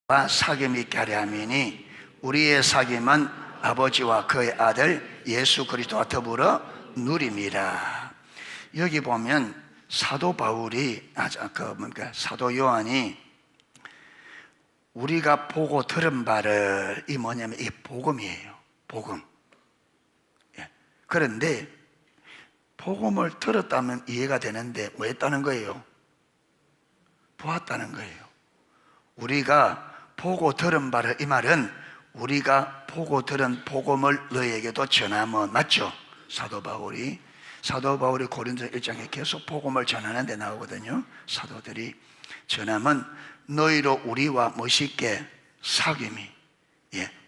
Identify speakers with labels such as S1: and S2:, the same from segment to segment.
S1: 사귐 있게 하려 함이니 우리의 사귐은 아버지와 그의 아들 예수 그리스도와 더불어 누림이라. 여기 보면 사도 바울이 사도 요한이 우리가 보고 들은 바를, 이 뭐냐면 이 복음이에요. 복음. 그런데 복음을 들었다면 이해가 되는데 뭐 했다는 거예요? 보았다는 거예요. 우리가 보고 들은 바를, 이 말은 우리가 보고 들은 복음을 너희에게도 전하면, 맞죠? 사도 바울이 고린도 1장에 계속 복음을 전하는 데 나오거든요. 사도들이 전하면 너희로 우리와 멋있게 사귐이,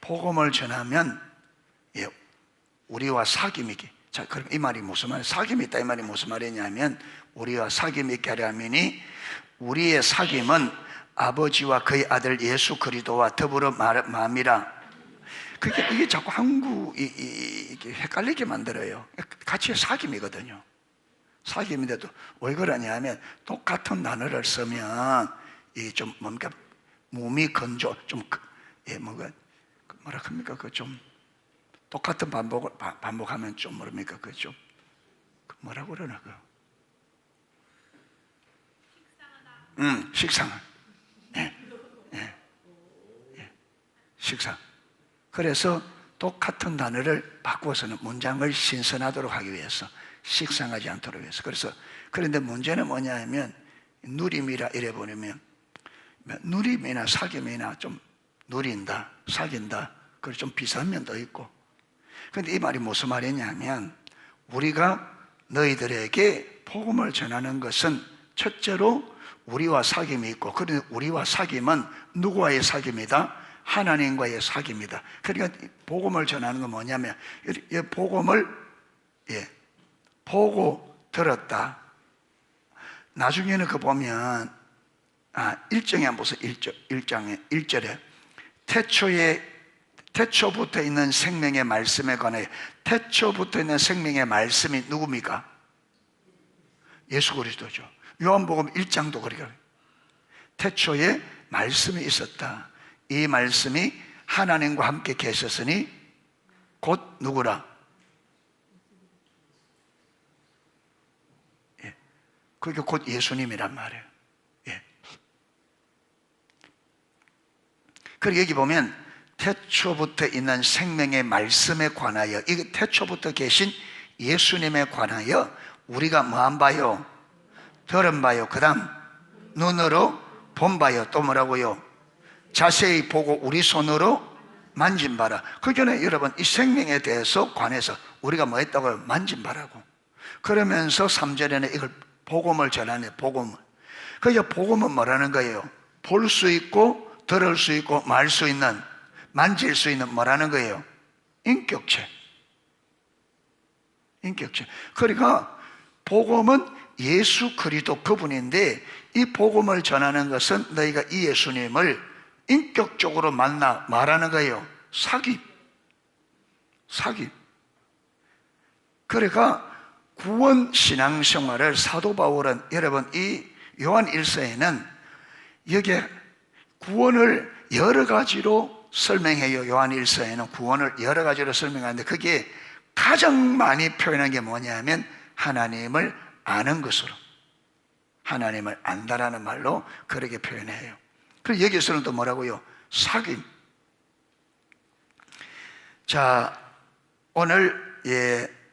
S1: 복음을 전하면 우리와 사귐이 있게. 자, 그럼 이 말이 무슨 말이에요? 사귐이 있다, 이 말이 무슨 말이냐면 우리와 사귐이 있게 하려 함이니 우리의 사귐은 아버지와 그의 아들 예수 그리스도와 더불어 마음이라. 이게 자꾸 이게 헷갈리게 만들어요. 같이 사귐이거든요. 사귐인데도 왜 그러냐 하면 똑같은 단어를 쓰면 이게 좀 뭔가 몸이 건조, 좀 뭐라 합니까? 좀 똑같은 반복하면 좀 모릅니까? 좀 뭐라고 그러나 식상하다. 식상. 그래서 똑같은 단어를 바꾸어서는 문장을 신선하도록 하기 위해서, 식상하지 않도록 위해서. 그런데 문제는 뭐냐 하면 누림이라 이래 보면 누림이나 사귐이나 좀 누린다, 사귄다, 그리고 좀 비슷한 면도 있고. 그런데 이 말이 무슨 말이냐면 우리가 너희들에게 복음을 전하는 것은 첫째로 우리와 사귐이 있고, 그런데 우리와 사귐은 누구와의 사귐이다? 하나님과의 사귐이다. 그러니까 복음을 전하는 건 뭐냐면 이 복음을 보고 들었다. 나중에는 보면 1장에 한번 보세요. 1장에 1절에 태초부터 있는 생명의 말씀에 관해, 태초부터 있는 생명의 말씀이 누굽니까? 예수 그리스도죠. 요한복음 1장도 그러니까 태초에 말씀이 있었다. 이 말씀이 하나님과 함께 계셨으니 곧 누구라? 그게 곧 예수님이란 말이에요. 그리고 여기 보면 태초부터 있는 생명의 말씀에 관하여, 이게 태초부터 계신 예수님에 관하여 우리가 뭐 한 바요? 들은 바요. 그 다음 눈으로 본 바요. 또 뭐라고요? 자세히 보고 우리 손으로 만진 바라. 그러니까 여러분 이 생명에 대해서 관해서 우리가 뭐 했다고요? 만진 바라고. 그러면서 3절에는 이걸 복음을 전하네. 복음을. 그러니까 복음은 뭐라는 거예요? 볼 수 있고 들을 수 있고 말 수 있는, 만질 수 있는 뭐라는 거예요? 인격체. 그러니까 복음은 예수 그리스도 그분인데, 이 복음을 전하는 것은 너희가 이 예수님을 인격적으로 만나 말하는 거예요. 사귐. 그러니까 구원 신앙생활을 사도 바울은, 여러분 이 요한 1서에는 여기에 구원을 여러 가지로 설명해요. 요한 1서에는 구원을 여러 가지로 설명하는데 그게 가장 많이 표현한 게 뭐냐면 하나님을 아는 것으로, 하나님을 안다라는 말로 그렇게 표현해요. 그리고 여기서는 또 뭐라고요? 사귐. 자, 오늘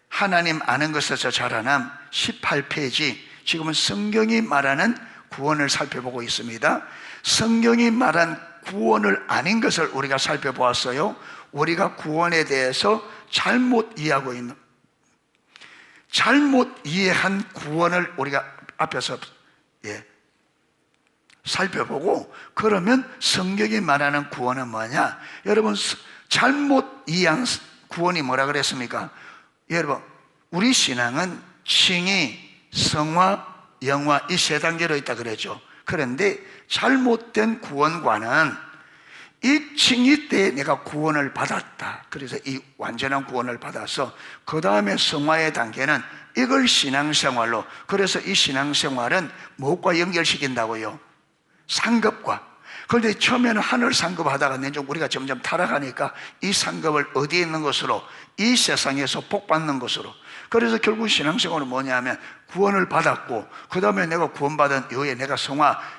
S1: 하나님 아는 것에서 자라남 18페이지, 지금은 성경이 말하는 구원을 살펴보고 있습니다. 성경이 말한 구원을 아닌 것을 우리가 살펴보았어요. 우리가 구원에 대해서 잘못 이해하고 있는, 잘못 이해한 구원을 우리가 앞에서 살펴보고, 그러면 성경이 말하는 구원은 뭐냐? 여러분 잘못 이해한 구원이 뭐라 그랬습니까? 여러분 우리 신앙은 칭의, 성화, 영화 이 세 단계로 있다 그랬죠. 그런데 잘못된 구원관은 이 칭의 때 내가 구원을 받았다, 그래서 이 완전한 구원을 받아서 그 다음에 성화의 단계는 이걸 신앙생활로, 그래서 이 신앙생활은 무엇과 연결시킨다고요? 상급과. 그런데 처음에는 하늘 상급 하다가 우리가 점점 타락하니까 이 상급을 어디에 있는 것으로? 이 세상에서 복 받는 것으로. 그래서 결국 신앙생활은 뭐냐면 구원을 받았고, 그 다음에 내가 구원받은 이후에 내가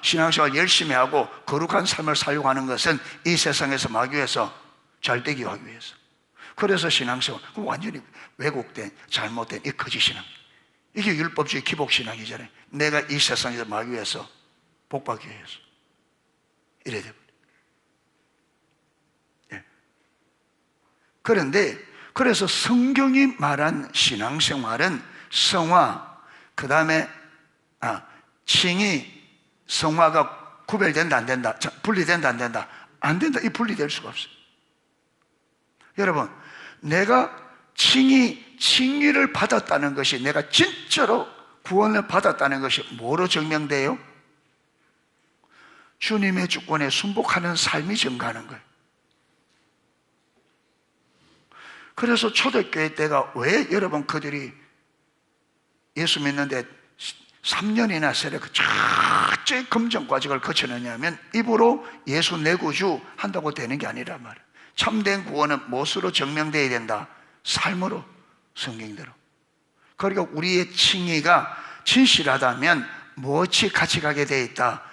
S1: 신앙생활 열심히 하고 거룩한 삶을 살려고 하는 것은 이 세상에서 마귀에서 잘되기 하기 위해서. 그래서 신앙생활, 완전히 왜곡된 잘못된 이 거짓신앙, 이게 율법주의 기복신앙이잖아요. 내가 이 세상에서 마귀에서 복받기 위해서 이래야 돼요. 예. 그래서 성경이 말한 신앙생활은 성화, 그 다음에 칭의, 성화가 구별된다 안 된다, 분리된다 안 된다? 안 된다. 이 분리될 수가 없어요. 여러분, 내가 칭의를 받았다는 것이, 내가 진짜로 구원을 받았다는 것이 뭐로 증명돼요? 주님의 주권에 순복하는 삶이 증가하는 거예요. 그래서 초대교회 때가 왜 여러분 그들이 예수 믿는데 3년이나 세례 철저히 검증과정을 거쳐내냐면 입으로 예수 내 구주 한다고 되는 게 아니란 말이에요. 참된 구원은 무엇으로 증명되어야 된다? 삶으로, 성경대로. 그러니까 우리의 칭의가 진실하다면 무엇이 같이 가게 되어 있다?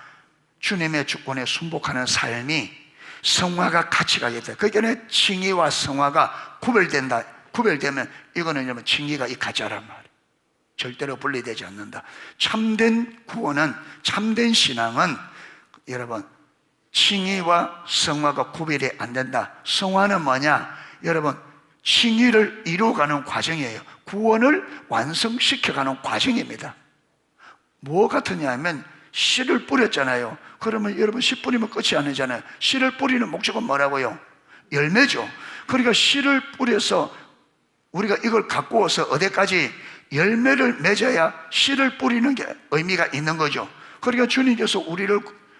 S1: 주님의 주권에 순복하는 삶이, 성화가 같이 가게 돼. 그러니까 칭의와 성화가 구별되면 이거는 칭의가 이 가짜란 말이에요. 절대로 분리되지 않는다. 참된 구원은, 참된 신앙은 여러분 칭의와 성화가 구별이 안 된다. 성화는 뭐냐? 여러분 칭의를 이루어가는 과정이에요. 구원을 완성시켜가는 과정입니다. 뭐 같으냐면 씨를 뿌렸잖아요. 그러면 여러분 씨 뿌리면 끝이 아니잖아요. 씨를 뿌리는 목적은 뭐라고요? 열매죠. 그러니까 씨를 뿌려서 우리가 이걸 갖고 와서 어디까지 열매를 맺어야 씨를 뿌리는 게 의미가 있는 거죠. 그러니까 주님께서 우리를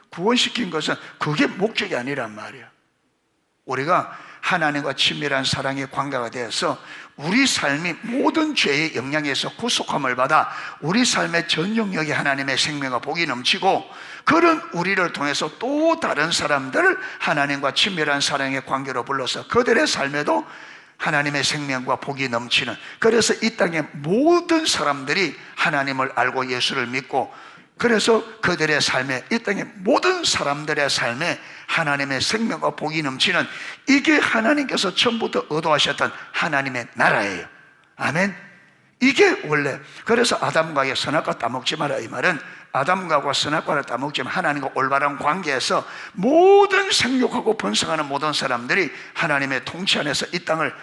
S1: 구원시킨 것은 그게 목적이 아니란 말이에요. 우리가 하나님과 친밀한 사랑의 관계가 되어서 우리 삶이 모든 죄의 영향에서 구속함을 받아 우리 삶의 전 영역에 하나님의 생명과 복이 넘치고, 그런 우리를 통해서 또 다른 사람들을 하나님과 친밀한 사랑의 관계로 불러서 그들의 삶에도 하나님의 생명과 복이 넘치는, 그래서 이 땅의 모든 사람들이 하나님을 알고 예수를 믿고, 그래서 그들의 삶에, 이 땅의 모든 사람들의 삶에 하나님의 생명과 복이 넘치는, 이게 하나님께서 처음부터 의도하셨던 하나님의 나라예요. 아멘. 이게 원래, 그래서 아담과 선악과 따먹지 마라 이 말은, 아담과 선악과를 따먹지만 하나님과 올바른 관계에서 모든 생육하고 번성하는 모든 사람들이 하나님의 통치 안에서 이 땅을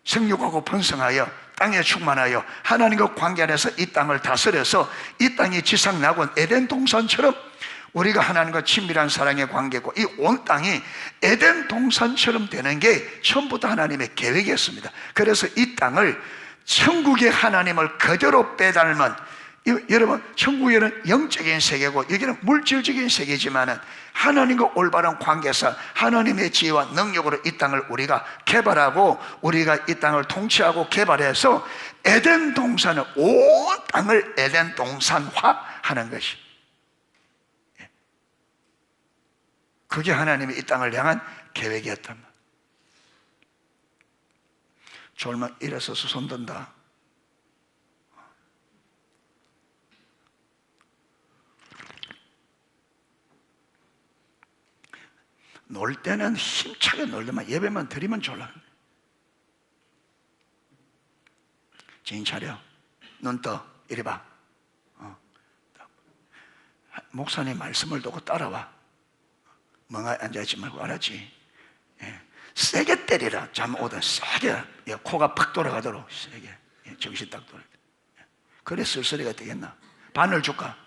S1: 생육하고 번성하여 땅에 충만하여 하나님과 관계 안에서 이 땅을 다스려서 이 땅이 지상낙원 에덴 동산처럼 우리가 하나님과 친밀한 사랑의 관계고, 이 온 땅이 에덴 동산처럼 되는 게 처음부터 하나님의 계획이었습니다. 그래서 이 땅을 천국의 하나님을 그대로 빼닮은, 여러분 천국에는 영적인 세계고 여기는 물질적인 세계지만은 하나님과 올바른 관계에서 하나님의 지혜와 능력으로 이 땅을 우리가 개발하고 우리가 이 땅을 통치하고 개발해서 에덴 동산을, 온 땅을 에덴 동산화하는 것이, 그게 하나님의 이 땅을 향한 계획이었단 말이에요. 졸면 일어서서 손 든다. 놀 때는 힘차게 놀더만 예배만 드리면 졸라. 정신 차려. 눈 떠. 이리 봐. 목사님 말씀을 듣고 따라와. 멍하니 앉아있지 말고, 알았지? 예. 세게 때리라. 잠 오다 세게. 예. 코가 팍 돌아가도록 세게. 예. 정신 딱 돌아. 예. 그래 쓸쓸이가 되겠나? 바늘 줄까?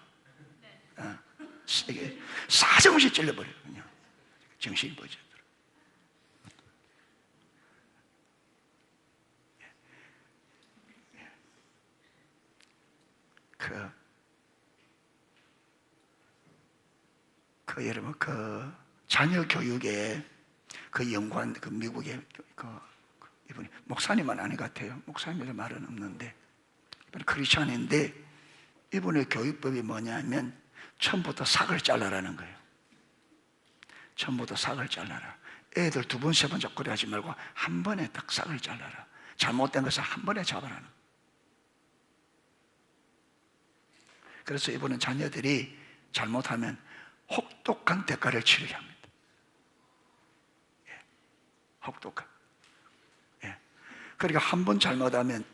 S1: 세게. 사정없이 찔러버려. 그냥. 정신이 보죠. 여러분, 자녀 교육에 연구한 미국의 이분이 목사님은 아닌 것 같아요. 목사님의 말은 없는데, 이분은 크리스찬인데, 이분의 교육법이 뭐냐면 처음부터 삭을 잘라라는 거예요. 전부 다 싹을 잘라라. 애들 두 번, 세 번 잡거리 하지 말고 한 번에 딱 싹을 잘라라. 잘못된 것을 한 번에 잡아라는. 그래서 이분은 자녀들이 잘못하면 혹독한 대가를 치르게 합니다. 예. 혹독한. 예. 그러니까 한 번 잘못하면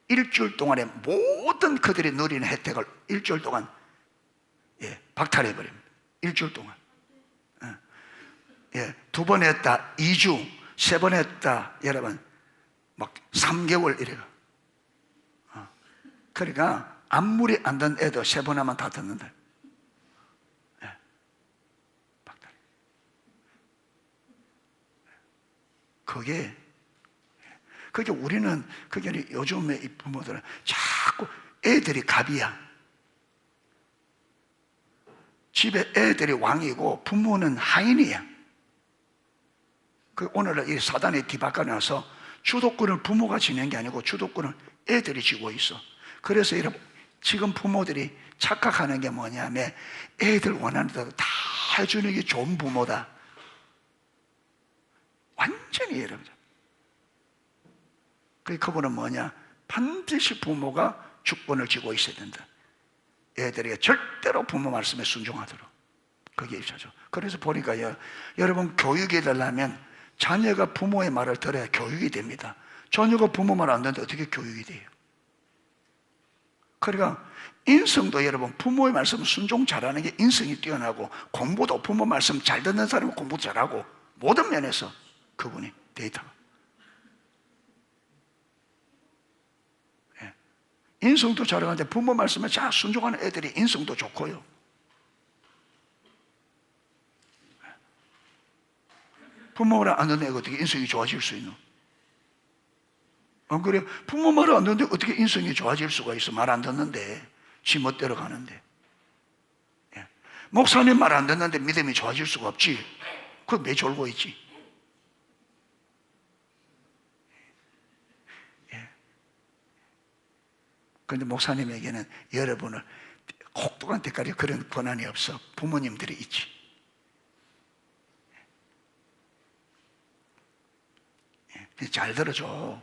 S1: 일주일 동안에 모든 그들이 누리는 혜택을 일주일 동안 박탈해버립니다. 일주일 동안. 두 번 했다 2주, 세 번 했다 여러분 막 3개월 이래요. 그러니까 아무리 안 된 애도 세 번 하면 다 듣는다. 박탈. 그게 우리는 그게 요즘에 이 부모들은 자꾸 애들이 갑이야. 집에 애들이 왕이고 부모는 하인이야. 오늘날 이 사단이 뒤바꿔 놔서 주도권을 부모가 지낸 게 아니고 주도권을 애들이 쥐고 있어. 그래서 여러분 지금 부모들이 착각하는 게 뭐냐면 애들 원하는 대로 다 해주는 게 좋은 부모다. 완전히 여러분. 그분은 뭐냐? 반드시 부모가 주권을 쥐고 있어야 된다. 애들이 절대로 부모 말씀에 순종하도록. 그게 있어죠. 그래서 보니까요, 여러분 교육이 되려면 자녀가 부모의 말을 들어야 교육이 됩니다. 자녀가 부모 말 안 듣는데 어떻게 교육이 돼요? 그러니까 인성도 여러분 부모의 말씀 순종 잘하는 게 인성이 뛰어나고, 공부도 부모 말씀 잘 듣는 사람은 공부 잘하고, 모든 면에서 그분이 데이터가. 인성도 잘하는데 부모 말씀에 잘 순종하는 애들이 인성도 좋고요. 부모 말을 안 듣는 애가 어떻게 인성이 좋아질 수 있노? 안 그래? 부모 말을 안 듣는데 어떻게 인성이 좋아질 수가 있어? 말 안 듣는데, 지 멋대로 가는데. 목사님 말 안 듣는데 믿음이 좋아질 수가 없지. 그거 매 졸고 있지. 그런데 목사님에게는 여러분을 혹독한 때까지 그런 권한이 없어. 부모님들이 있지. 잘 들어줘.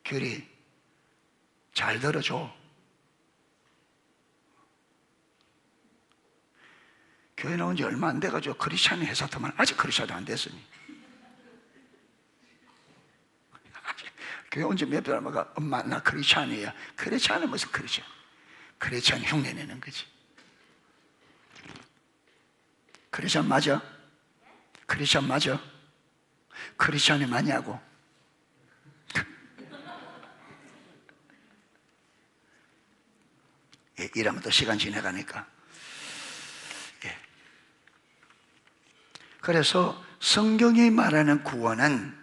S1: 결이 잘 들어줘. 교회 나온 지 얼마 안 돼가지고 크리스찬 회사터만 아직 크리스찬도 안 됐으니. 교회 온 지 몇 달 엄마가 엄마 나 크리스찬이야. 크리스찬은 무슨 크리스찬? 크리스찬 흉내 내는 거지. 크리스찬 맞아? 크리스찬 맞아? 크리스찬이 맞냐고? 이러면 또 시간 지나가니까. 그래서 성경이 말하는 구원은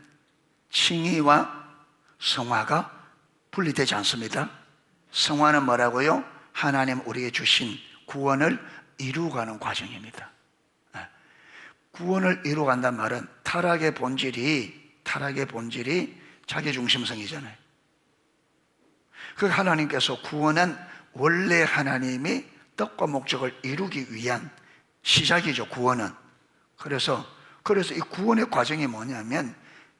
S1: 칭의와 성화가 분리되지 않습니다. 성화는 뭐라고요? 하나님 우리에게 주신 구원을 이루어가는 과정입니다. 구원을 이루어간단 말은 타락의 본질이 자기중심성이잖아요. 그 하나님께서 구원은 원래 하나님이 뜻과 목적을 이루기 위한 시작이죠. 구원은. 그래서 이 구원의 과정이 뭐냐면,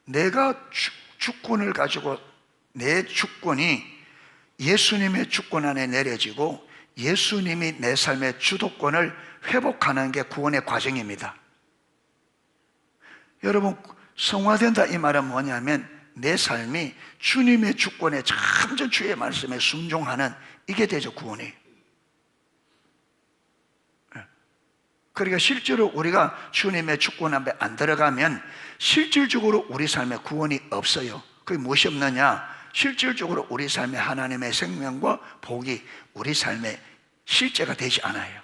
S1: 내가 주권을 가지고 내 주권이 예수님의 주권 안에 내려지고 예수님이 내 삶의 주도권을 회복하는 게 구원의 과정입니다. 여러분, 성화된다 이 말은 뭐냐면 내 삶이 주님의 주권에 참전 주의 말씀에 순종하는, 이게 되죠, 구원이. 그러니까 실제로 우리가 주님의 주권 앞에 안 들어가면 실질적으로 우리 삶에 구원이 없어요. 그게 무엇이 없느냐? 실질적으로 우리 삶에 하나님의 생명과 복이 우리 삶의 실제가 되지 않아요.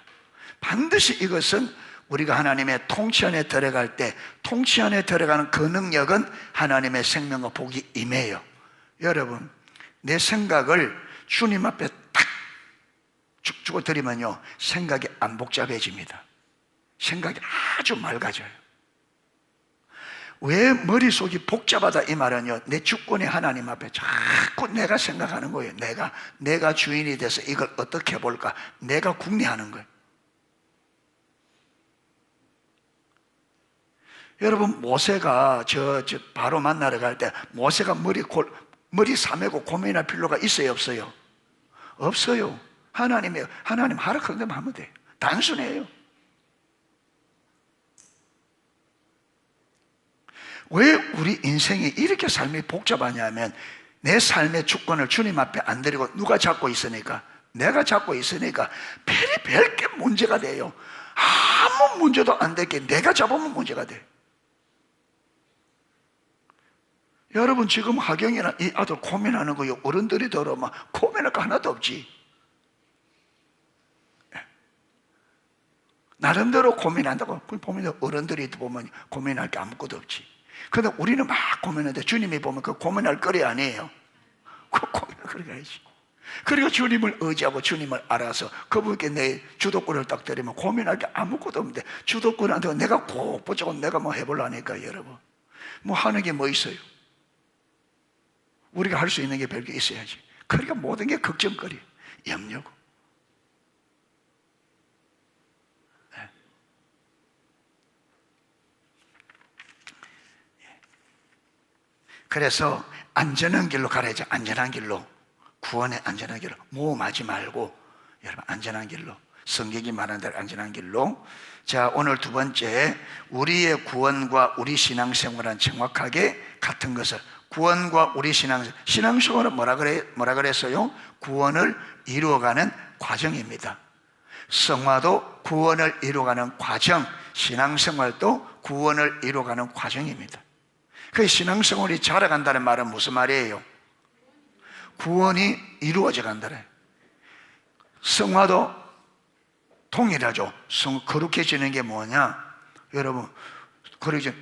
S1: 반드시 이것은 우리가 하나님의 통치 안에 들어갈 때, 통치 안에 들어가는 그 능력은 하나님의 생명과 복이 임해요. 여러분, 내 생각을 주님 앞에 탁 주고 드리면요, 생각이 안 복잡해집니다. 생각이 아주 맑아져요. 왜 머릿속이 복잡하다 이 말은요, 내 주권이 하나님 앞에 자꾸 내가 생각하는 거예요. 내가 주인이 돼서 이걸 어떻게 해볼까, 내가 궁리하는 거예요. 여러분, 모세가 저 바로 만나러 갈 때 모세가 머리 싸매고 고민할 필요가 있어요, 없어요? 없어요. 하나님 하락한 대로 하면 돼요. 단순해요. 왜 우리 인생이 이렇게 삶이 복잡하냐면, 내 삶의 주권을 주님 앞에 안 드리고 누가 잡고 있으니까, 내가 잡고 있으니까 별게 문제가 돼요. 아무 문제도 안 되게 내가 잡으면 문제가 돼. 여러분, 지금 하경이나 이 아들 고민하는 거요, 어른들이 들어오면 고민할 거 하나도 없지. 나름대로 고민한다고 보면 어른들이 보면 고민할 게 아무것도 없지. 그런데 우리는 막 고민하는데 주님이 보면 그 고민할 거리 아니에요. 그 고민할 거리가 아니지. 그리고 주님을 의지하고 주님을 알아서 그분께 내 주도권을 딱 드리면 고민할 게 아무것도 없는데, 주도권한테 내가 꼭 붙잡고 내가 뭐 해보려니까 여러분, 뭐 하는 게 뭐 있어요? 우리가 할 수 있는 게 별게 있어야지. 그러니까 모든 게 걱정거리, 염려고. 네. 그래서 안전한 길로 가야죠. 안전한 길로, 구원의 안전한 길로, 모험하지 말고 여러분 안전한 길로, 성경이 말하는 대로 안전한 길로. 자, 오늘 두 번째, 우리의 구원과 우리 신앙생활은 정확하게 같은 것을, 구원과 우리 신앙생활은 뭐라 그랬어요? 구원을 이루어가는 과정입니다. 성화도 구원을 이루어가는 과정, 신앙생활도 구원을 이루어가는 과정입니다. 그 신앙생활이 자라간다는 말은 무슨 말이에요? 구원이 이루어져 간다는. 성화도 동일하죠. 거룩해지는 게 뭐냐? 여러분,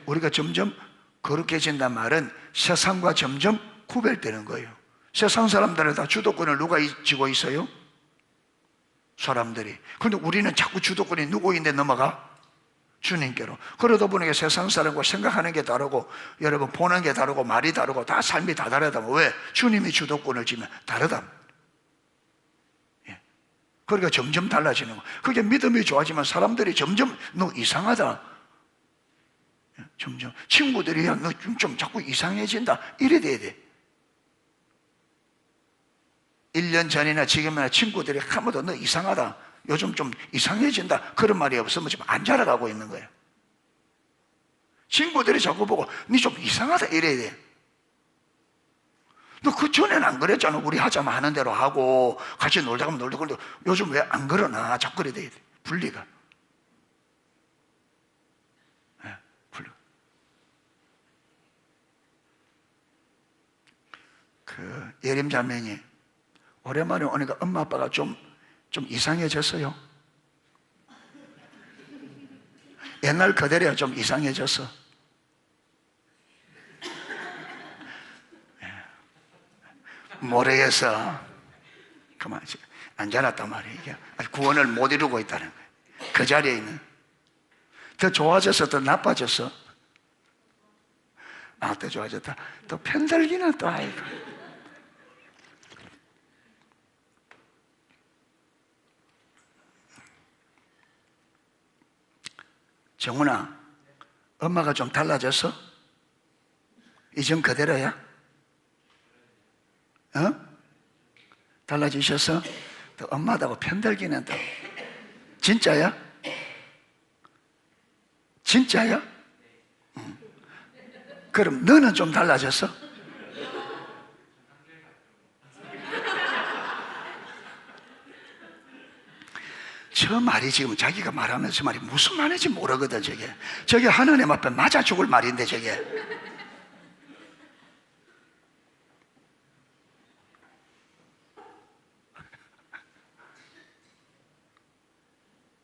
S1: 우리가 점점 거룩해진단 말은 세상과 점점 구별되는 거예요. 세상 사람들은 다 주도권을 누가 쥐고 있어요? 사람들이. 그런데 우리는 자꾸 주도권이 누구인데 넘어가? 주님께로. 그러다 보니까 세상 사람과 생각하는 게 다르고, 여러분 보는 게 다르고, 말이 다르고, 다 삶이 다 다르다. 왜? 주님이 주도권을 쥐면 다르다. 예. 그러니까 점점 달라지는 거. 그게 믿음이 좋아지면 사람들이 점점 너 이상하다, 점점 친구들이 야, 너 좀 자꾸 이상해진다, 이래 돼야 돼. 1년 전이나 지금이나 친구들이 한번도 너 이상하다, 요즘 좀 이상해진다, 그런 말이 없으면 지금 안 자라가고 있는 거예요. 친구들이 자꾸 보고 니 좀 이상하다 이래야 돼. 너 그 전에는 안 그랬잖아. 우리 하자면 하는 대로 하고 같이 놀자 하면 놀자. 그런데 요즘 왜 안 그러나? 자꾸 그래야 돼. 분리가. 네, 분리가. 그 예림 자매니 오랜만에 오니까 엄마 아빠가 좀 이상해졌어요. 옛날 그대로야 좀 이상해졌어. 모르겠어. 그만 안 자랐단 말이에요. 구원을 못 이루고 있다는 거예요. 그 자리에 있는. 더 좋아졌어, 더 나빠졌어? 더 좋아졌다. 또 편들기는 또 아이고. 정훈아, 엄마가 좀 달라졌어? 이전 그대로야? 달라지셨어? 또 엄마다고 편들기는 또. 진짜야? 진짜야? 응. 그럼 너는 좀 달라졌어? 저 말이 지금 자기가 말하면서 저 말이 무슨 말인지 모르거든. 저게 하나님 앞에 맞아 죽을 말인데 저게.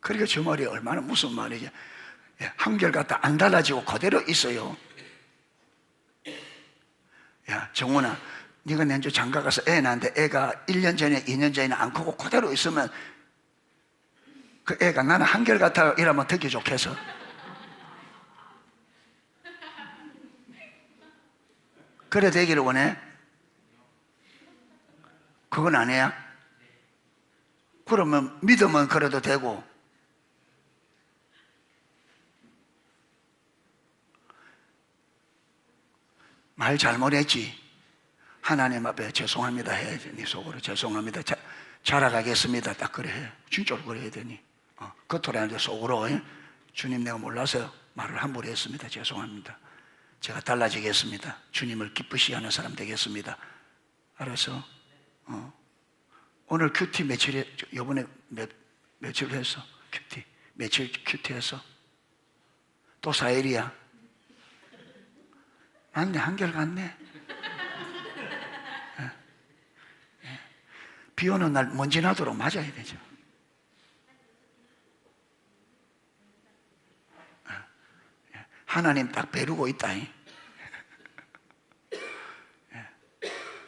S1: 그러니까 저 말이 얼마나 무슨 말이지. 한결같다 안 달라지고 그대로 있어요. 야 정훈아, 네가 내주 장가 가서 애 낳는데 애가 1년 전에 2년 전에 안 크고 그대로 있으면 그 애가 나는 한결같아 이러면 듣기 좋겠어? 그래 되기를 원해? 그건 아니야? 그러면 믿으면 그래도 되고 말 잘못했지. 하나님 앞에 죄송합니다 해야지. 네 속으로 죄송합니다. 자라가겠습니다. 딱 그래 해. 진짜로 그래 해야 되니. 겉으로 하는데 속으로 주님 내가 몰라서 말을 함부로 했습니다. 죄송합니다. 제가 달라지겠습니다. 주님을 기쁘시게 하는 사람 되겠습니다. 알았어? 오늘 큐티 며칠에 요번에 며칠 했어? 큐티 며칠 큐티 했어? 또 4일이야. 맞네, 한결 같네. 비 오는 날 먼지 나도록 맞아야 되죠. 하나님 딱 배르고 있다.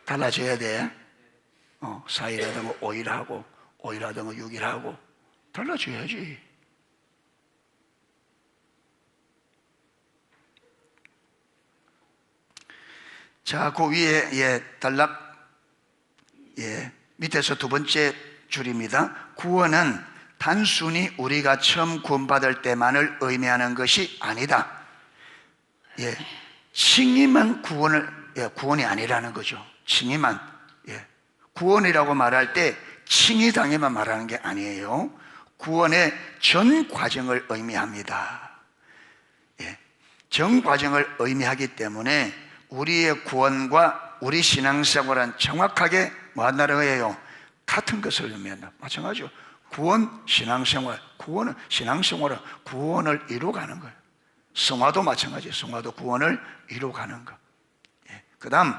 S1: 달라져야 돼. 4일 하던 거 5일 하고 5일 하던 거 6일 하고 달라져야지. 자, 그 위에 단락 밑에서 두 번째 줄입니다. 구원은 단순히 우리가 처음 구원받을 때만을 의미하는 것이 아니다. 칭의만 구원이 아니라는 거죠. 칭의만. 구원이라고 말할 때 칭의당에만 말하는 게 아니에요. 구원의 전 과정을 의미합니다. 전 과정을 의미하기 때문에 우리의 구원과 우리 신앙생활은 정확하게 뭐 한다는 거예요? 같은 것을 의미한다. 마찬가지죠. 구원, 신앙생활. 구원은 신앙생활은 구원을 이루어가는 거예요. 성화도 마찬가지예요. 성화도 구원을 이루어가는 것. 그 다음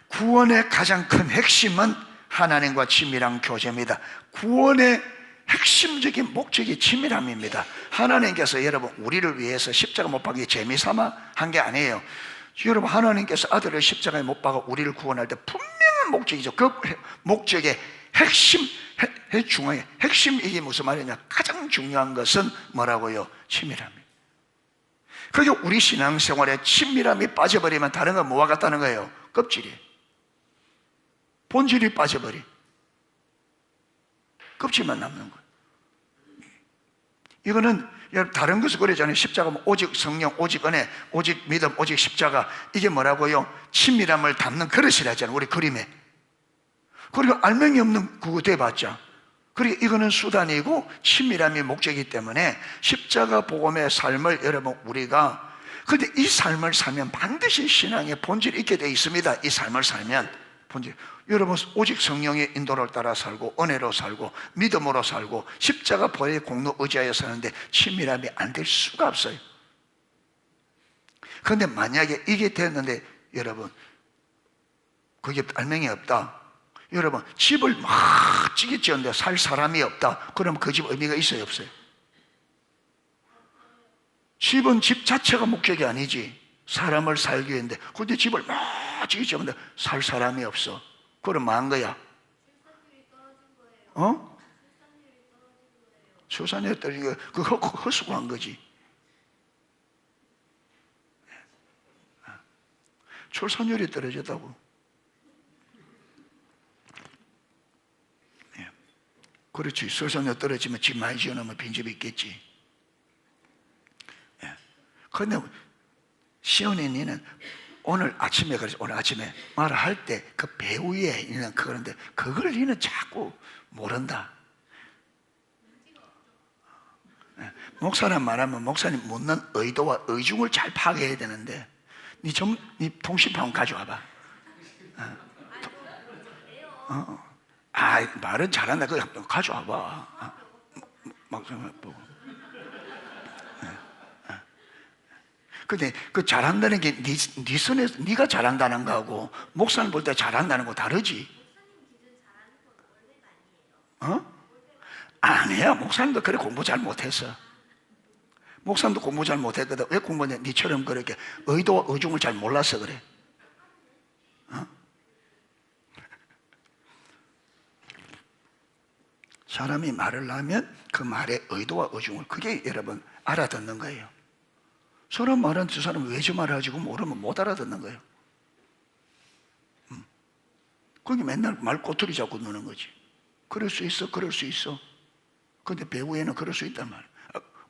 S1: 구원의 가장 큰 핵심은 하나님과 친밀한 교제입니다. 구원의 핵심적인 목적이 친밀함입니다. 하나님께서 여러분 우리를 위해서 십자가 못 박기 재미삼아 한 게 아니에요. 여러분 하나님께서 아들을 십자가에 못 박아 우리를 구원할 때 분명한 목적이죠. 그 목적의 핵심 이게 무슨 말이냐? 가장 중요한 것은 뭐라고요? 친밀함이에요. 그게 우리 신앙생활에 친밀함이 빠져버리면 다른 건 뭐와 같다는 거예요? 껍질이. 본질이 빠져버리. 껍질만 남는 거예요. 이거는 다른 것을 그러잖아요. 십자가면 오직 성령, 오직 은혜, 오직 믿음, 오직 십자가. 이게 뭐라고요? 친밀함을 담는 그릇이라잖아요. 우리 그림에. 그리고 알맹이 없는 그거 돼봤자. 그리고 이거는 수단이고 친밀함이 목적이기 때문에 십자가 복음의 삶을 여러분 우리가 근데 이 삶을 살면 반드시 신앙의 본질이 있게 되어 있습니다. 이 삶을 살면 본질. 여러분 오직 성령의 인도를 따라 살고 은혜로 살고 믿음으로 살고 십자가 보혈의 공로 의지하여 사는데 친밀함이 안 될 수가 없어요. 그런데 만약에 이게 됐는데 여러분 그게 알맹이 없다. 여러분 집을 막 찌게 지었는데 살 사람이 없다. 그러면 그 집 의미가 있어요 없어요? 집은 집 자체가 목적이 아니지. 사람을 살기 위해인데 그런데 집을 막 찌게 지었는데 살 사람이 없어. 그럼 망한 거야. 출산율이 떨어진 거예요. 그 허수고한 거지. 출산율이 떨어졌다고. 그렇지. 출산율 떨어지면 집 많이 지어놓으면 빈집이 있겠지. 그런데 시온이 니는 오늘 아침에 말할 때 그 배우에 있는 그런데 그걸 니는 자꾸 모른다. 목사님 말하면 목사님 묻는 의도와 의중을 잘 파악해야 되는데 니 통신판 가져와봐. 말은 잘한다. 그거 가져와봐. 막상 보고. 근데 그 잘한다는 게 네 손에서 네가 잘한다는 거하고 목사님 볼 때 잘한다는 거 다르지. 아니야. 목사님도 그래 공부 잘 못했어. 목사님도 공부 잘 못했거든. 왜 공부했냐? 니처럼 그렇게 의도와 의중을 잘 몰라서 그래. 사람이 말을 하면 그 말의 의도와 의중을 그게 여러분 알아듣는 거예요. 사람 말은 저 사람이 왜 저 말을 하지고 모르면 못 알아듣는 거예요. 그게 맨날 말 꼬투리 잡고 노는 거지. 그럴 수 있어, 그럴 수 있어. 근데 배우에는 그럴 수 있단 말이야.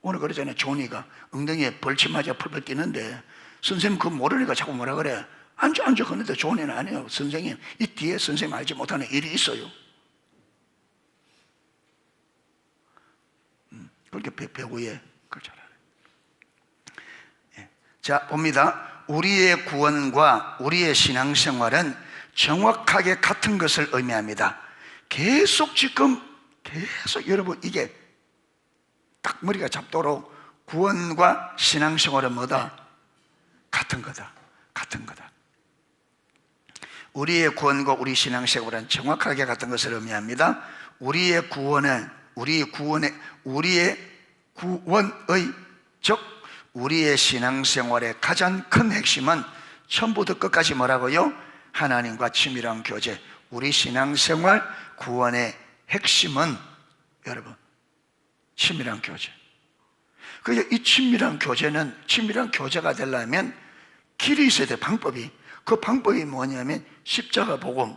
S1: 오늘 그러잖아요. 조니가 엉덩이에 벌침 맞아 펄펄 뛰는데 선생님 그거 모르니까 자꾸 뭐라 그래? 앉아 그런데 좋은 애는 아니에요. 선생님, 이 뒤에 선생님 알지 못하는 일이 있어요. 그렇게 배우에 그걸 잘 알아요. 예. 자, 봅니다. 우리의 구원과 우리의 신앙생활은 정확하게 같은 것을 의미합니다. 계속 여러분 이게 딱 머리가 잡도록 구원과 신앙생활은 뭐다? 같은 거다. 같은 거다. 우리의 구원과 우리 신앙생활은 정확하게 같은 것을 의미합니다. 우리의 구원의 즉 우리의 신앙생활의 가장 큰 핵심은 처음부터 끝까지 뭐라고요? 하나님과 친밀한 교제. 우리 신앙생활 구원의 핵심은 여러분 친밀한 교제. 그러니까 이 친밀한 교제가 되려면 길이 있어야 돼. 방법이. 그 방법이 뭐냐면 십자가 복음.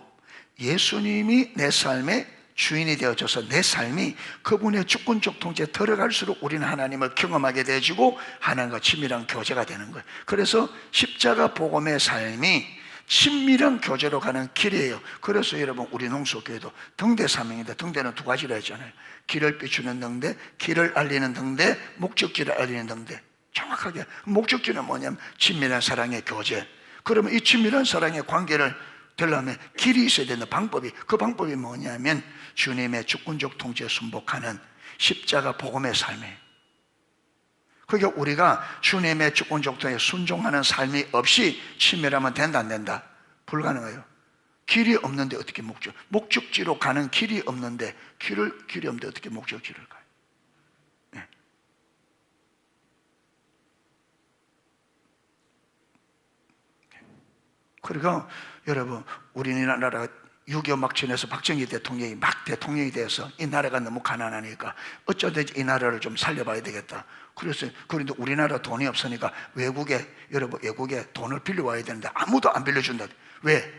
S1: 예수님이 내 삶의 주인이 되어줘서 내 삶이 그분의 주권적 통제에 들어갈수록 우리는 하나님을 경험하게 되어지고 하나님과 친밀한 교제가 되는 거예요. 그래서 십자가 복음의 삶이 친밀한 교제로 가는 길이에요. 그래서 여러분 우리 농수교회도 등대 사명인데 등대는 두 가지로 했잖아요. 길을 비추는 등대, 길을 알리는 등대, 목적지를 알리는 등대. 정확하게 목적지는 뭐냐면 친밀한 사랑의 교제. 그러면 이 친밀한 사랑의 관계를 되려면 길이 있어야 되는 방법이, 그 방법이 뭐냐면 주님의 주권적 통제에 순복하는 십자가 복음의 삶이에요. 그러니까 우리가 주님의 주권적 통제에 순종하는 삶이 없이 친밀하면 된다 안 된다? 불가능해요. 길이 없는데 어떻게 목적지로 가는 길이 없는데 길이 없는데 어떻게 목적지를 가요? 네. 그러니까 여러분 우리나라가 6.25 막전에서 박정희 대통령이 막 대통령이 되어서 이 나라가 너무 가난하니까 어쩌든지 이 나라를 좀 살려봐야 되겠다. 그런데 우리나라 돈이 없으니까 외국에 돈을 빌려와야 되는데 아무도 안 빌려준다. 왜?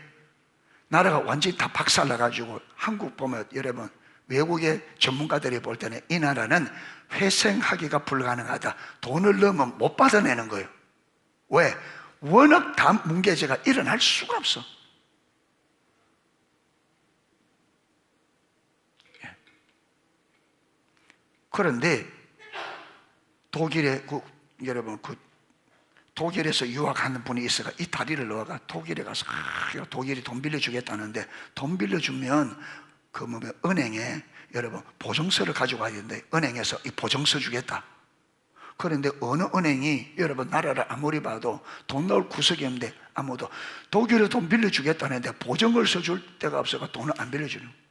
S1: 나라가 완전히 다 박살나가지고 한국 보면 여러분 외국의 전문가들이 볼 때는 이 나라는 회생하기가 불가능하다. 돈을 넣으면 못 받아내는 거예요. 왜? 워낙 다 문제제가 일어날 수가 없어. 그런데 독일에 여러분 독일에서 유학하는 분이 있어가 이 다리를 넣어가 독일에 가서 독일이 돈 빌려주겠다는데 돈 빌려주면 은행에 여러분 보증서를 가지고 가야 되는데 은행에서 이 보증서 주겠다. 그런데 어느 은행이 여러분 나라를 아무리 봐도 돈 넣을 구석이 없는데 아무도 독일에 돈 빌려주겠다는데 보증을 써줄 데가 없어서 돈을 안 빌려주는 거예요.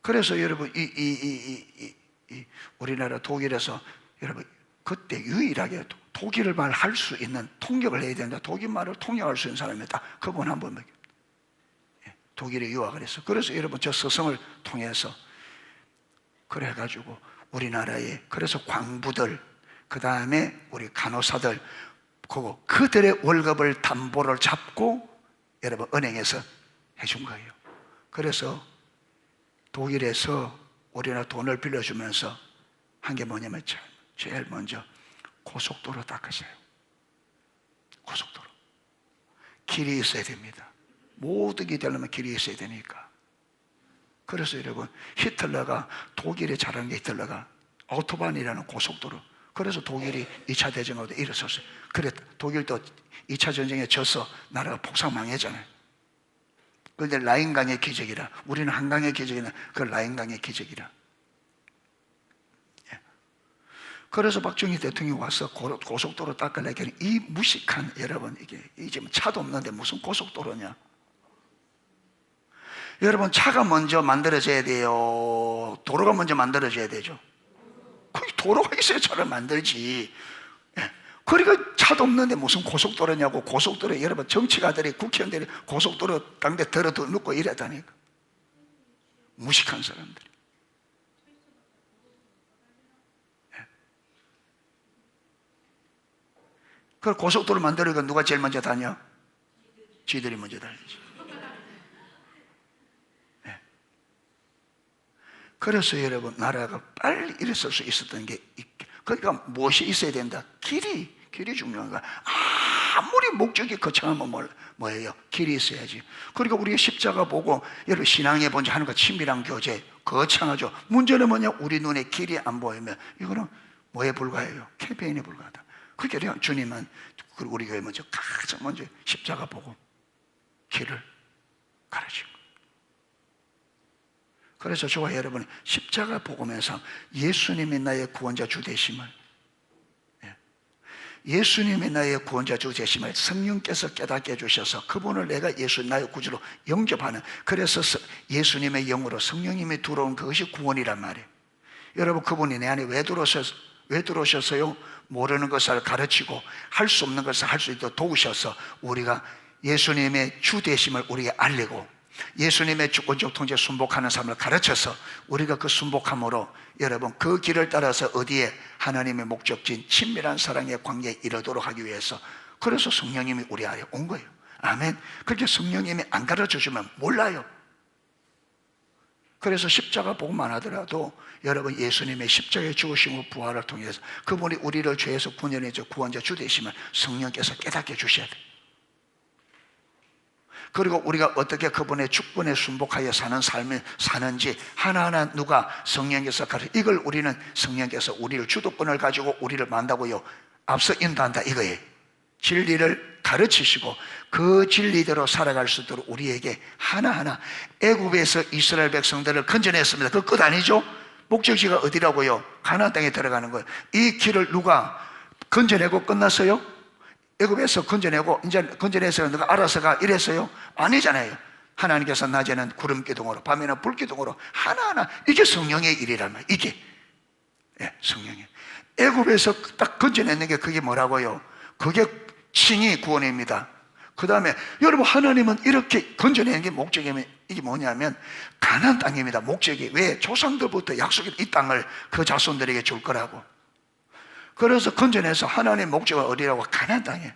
S1: 그래서 여러분 우리나라 독일에서 여러분 그때 유일하게 독일 말 할 수 있는 통역을 해야 된다. 독일 말을 통역할 수 있는 사람이 딱 그분 한 분밖에. 독일에 유학을 했어. 그래서 여러분 저 서성을 통해서 그래가지고 우리나라에 그래서 광부들 그 다음에 우리 간호사들 그들의 월급을 담보를 잡고 여러분 은행에서 해준 거예요. 그래서 독일에서 우리나라 돈을 빌려주면서 한 게 뭐냐면 제일 먼저 고속도로 닦으세요. 고속도로. 길이 있어야 됩니다. 모든 게 되려면 길이 있어야 되니까. 그래서 여러분 히틀러가 독일에 잘한 게 히틀러가 오토반이라는 고속도로. 그래서 독일이 2차 대전하고 일어섰어요. 그래 독일도 2차 전쟁에 져서 나라가 폭삭망했잖아요. 그런데 라인강의 기적이라. 우리는 한강의 기적이나 그 라인강의 기적이라. 그래서 박정희 대통령이 와서 고속도로 닦으려니까 이 무식한 여러분 이게 지금 차도 없는데 무슨 고속도로냐? 여러분 차가 먼저 만들어져야 돼요? 도로가 먼저 만들어져야 되죠? 거기 도로가 있어야 차를 만들지. 그러니까 차도 없는데 무슨 고속도로냐고. 고속도로에 여러분 정치가들이 국회의원들이 고속도로 땅대 들어도 놓고 이랬다니까. 무식한 사람들이. 그 고속도로 만들어니까 누가 제일 먼저 다녀? 지들이 먼저 다니지. 그래서 여러분 나라가 빨리 일어설 수 있었던 게 그러니까 무엇이 있어야 된다? 길이 중요한 거야. 아무리 목적이 거창하면 뭐예요? 길이 있어야지. 그러니까 우리가 십자가 보고 여러분 신앙에 본지 하는 거 친밀한 교제 거창하죠. 문제는 뭐냐? 우리 눈에 길이 안 보이면 이거는 뭐에 불과해요? 캠페인에 불과하다. 그러니까 주님은 우리 교회 먼저 가장 먼저 십자가 보고 길을 가르친 거예요. 그래서 저와 여러분이 십자가 보면서 예수님이 나의 구원자 주 되심을, 예수님이 나의 구원자 주 되심을 성령께서 깨닫게 해주셔서 그분을 내가 예수 나의 구주로 영접하는, 그래서 예수님의 영으로 성령님이 들어온 그것이 구원이란 말이에요. 여러분, 그분이 내 안에 왜 들어오셨어요? 모르는 것을 가르치고 할 수 없는 것을 할 수 있도록 도우셔서 우리가 예수님의 주 되심을 우리에게 알리고 예수님의 주권적 통제에 순복하는 삶을 가르쳐서 우리가 그 순복함으로 여러분 그 길을 따라서 어디에 하나님의 목적지인 친밀한 사랑의 관계에 이르도록 하기 위해서, 그래서 성령님이 우리 안에 온 거예요. 아멘. 그렇게 성령님이 안 가르쳐주면 몰라요. 그래서 십자가 보고만 하더라도 여러분 예수님의 십자가의 죽으심과 부활을 통해서 그분이 우리를 죄에서 구원해서 구원자 주 되시면 성령께서 깨닫게 해주셔야 돼요. 그리고 우리가 어떻게 그분의 축복에 순복하여 사는 삶을 사는지 하나하나 누가 성령께서 가르쳐, 이걸 우리는 성령께서 우리를 주도권을 가지고 우리를 만다고요 앞서 인도한다 이거예요. 진리를 가르치시고 그 진리대로 살아갈 수 있도록 우리에게 하나하나, 애굽에서 이스라엘 백성들을 건져냈습니다. 그 끝 아니죠? 목적지가 어디라고요? 가나안 땅에 들어가는 거예요. 이 길을 누가 건져내고 끝났어요? 애굽에서 건져내고 이제 건져내서 너가 알아서 가 이랬어요? 아니잖아요. 하나님께서 낮에는 구름 기둥으로 밤에는 불 기둥으로 하나하나, 이게 성령의 일이란 말이에요. 이게 성령의, 애굽에서 딱 건져내는 게 그게 뭐라고요? 그게 칭의 구원입니다. 그 다음에 여러분 하나님은 이렇게 건져내는 게 목적이면 이게 뭐냐면 가나안 땅입니다. 목적이 왜? 조상들부터 약속이 이 땅을 그 자손들에게 줄 거라고. 그래서 건져내서 하나님의 목적은 어디라고? 가나안 땅이에요.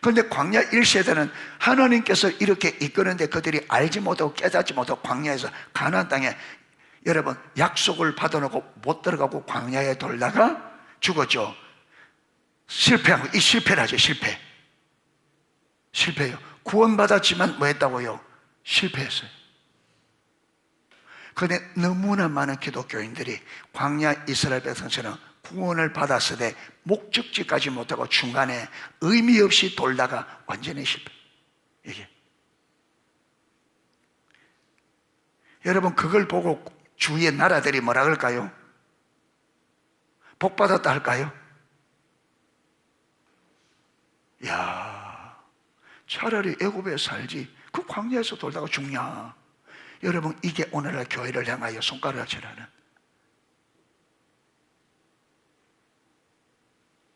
S1: 그런데 광야 1세대는 하나님께서 이렇게 이끄는데 그들이 알지 못하고 깨닫지 못하고 광야에서 가나안 땅에 여러분 약속을 받아놓고 못 들어가고 광야에 돌다가 죽었죠. 실패한 거, 이 실패라죠. 실패예요. 구원받았지만 뭐 했다고요? 실패했어요. 그런데 너무나 많은 기독교인들이 광야 이스라엘 백성처럼 구원을 받았을 때 목적지까지 못하고 중간에 의미 없이 돌다가 완전히 실패. 이게 여러분 그걸 보고 주위의 나라들이 뭐라 그럴까요? 복받았다 할까요? 야, 차라리 애굽에 살지 그 광야에서 돌다가 죽냐. 여러분 이게 오늘날 교회를 향하여 손가락질하는,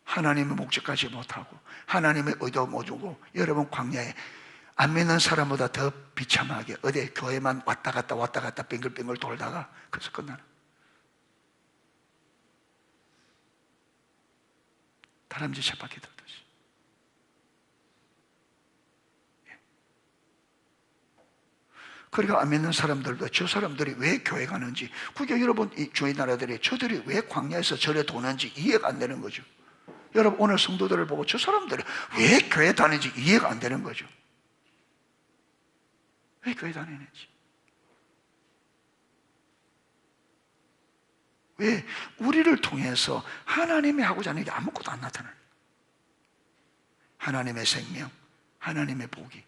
S1: 하나님의 목적까지 못하고 하나님의 의도 못 주고 여러분 광야에 안 믿는 사람보다 더 비참하게 어디 교회만 왔다 갔다 빙글빙글 돌다가 그래서 끝나는, 다람쥐 쳇바퀴 돌듯이. 그러니까 안 믿는 사람들도 저 사람들이 왜 교회 가는지, 그게 여러분 이 주의 나라들이 저들이 왜 광야에서 절에 도는지 이해가 안 되는 거죠. 여러분 오늘 성도들을 보고 저 사람들이 왜 교회 다니는지 이해가 안 되는 거죠. 왜 교회 다니는지. 왜? 우리를 통해서 하나님이 하고자 하는 게 아무것도 안 나타나요. 하나님의 생명, 하나님의 복이.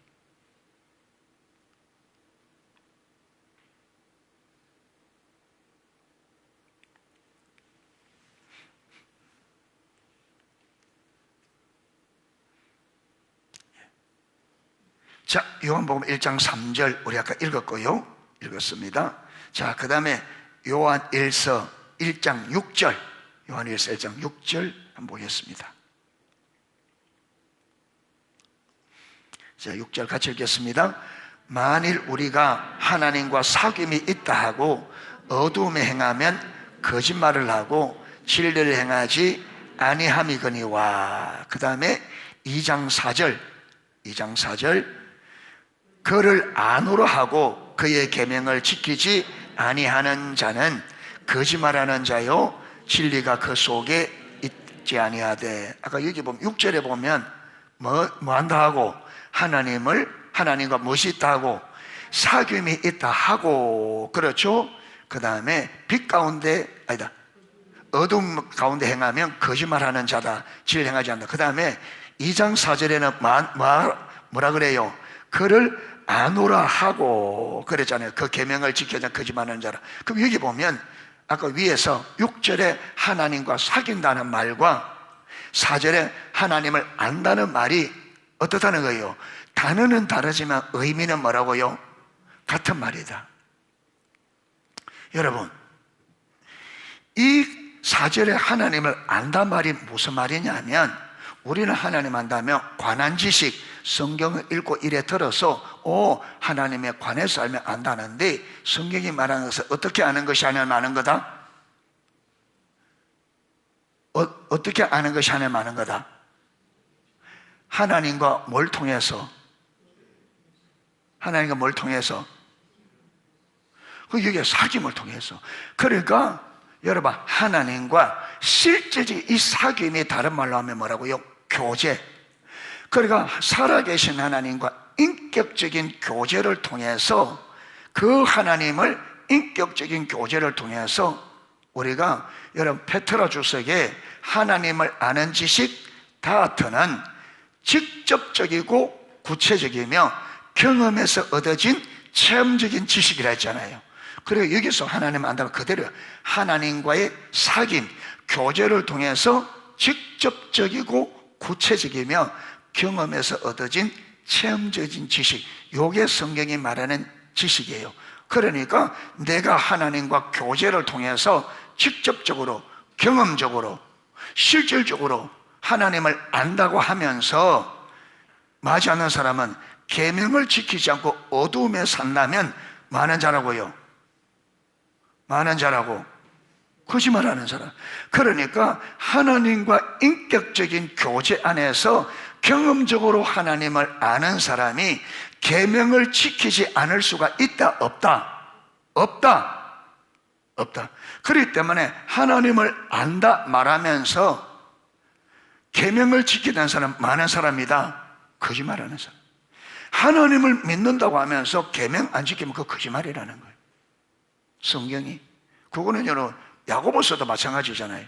S1: 자, 요한복음 1장 3절 우리 아까 읽었고요. 읽었습니다. 자, 그 다음에 요한 1서 1장 6절, 요한 1서 1장 6절 한번 보겠습니다. 자, 6절 같이 읽겠습니다. 만일 우리가 하나님과 사귐이 있다 하고 어두움에 행하면 거짓말을 하고 진리를 행하지 아니함이거니와. 그 다음에 2장 4절 그를 안으로 하고 그의 계명을 지키지 아니하는 자는 거짓말하는 자요 진리가 그 속에 죽지 아니하되, 아까 여기 보면 6절에 보면 뭐 한다 하고, 하나님과 무엇이 있다 하고, 사귐이 있다 하고, 그렇죠? 그 다음에 빛 가운데, 아니다, 어둠 가운데 행하면 거짓말하는 자다, 진리를 행하지 않는다. 그 다음에 2장 4절에는 뭐라 그래요? 그를 아노라 하고 그랬잖아요. 그 계명을 지켜자 거짓말하는 자라. 그럼 여기 보면 아까 위에서 6절에 하나님과 사귄다는 말과 4절에 하나님을 안다는 말이 어떻다는 거예요? 단어는 다르지만 의미는 뭐라고요? 같은 말이다. 여러분, 이 4절에 하나님을 안다 말이 무슨 말이냐면, 우리는 하나님 안다면 관한 지식, 성경을 읽고 이래 들어서 하나님에 관해서 알면 안다는데, 성경이 말하는 것은 어떻게 아는 것이 하나님 아는 거다? 어떻게 아는 것이 하나님 아는 거다? 하나님과 뭘 통해서? 하나님과 뭘 통해서? 여기에 사귐을 통해서. 그러니까 여러분, 하나님과 실제적인 이 사귐이 다른 말로 하면 뭐라고요? 교제. 그러니까 살아계신 하나님과 인격적인 교제를 통해서, 그 하나님을 인격적인 교제를 통해서 우리가, 여러분, 페트라 주석에 하나님을 아는 지식 다트는 직접적이고 구체적이며 경험에서 얻어진 체험적인 지식이라 했잖아요. 그리고 여기서 하나님 안다면 그대로 하나님과의 사귐, 교제를 통해서 직접적이고 구체적이며 경험에서 얻어진 체험적인 지식, 이게 성경이 말하는 지식이에요. 그러니까 내가 하나님과 교제를 통해서 직접적으로, 경험적으로, 실질적으로 하나님을 안다고 하면서, 맞지 않는 사람은 계명을 지키지 않고 어두움에 산다면 많은 자라고요. 많은 자라고 거짓말하는 사람. 그러니까 하나님과 인격적인 교제 안에서 경험적으로 하나님을 아는 사람이 계명을 지키지 않을 수가 있다, 없다? 없다. 없다. 그렇기 때문에 하나님을 안다 말하면서 계명을 지키는 사람 많은 사람이다, 거짓말하는 사람. 하나님을 믿는다고 하면서 계명 안 지키면 그거 거짓말이라는 거예요. 성경이. 그거는 여러분 야고보서도 마찬가지잖아요.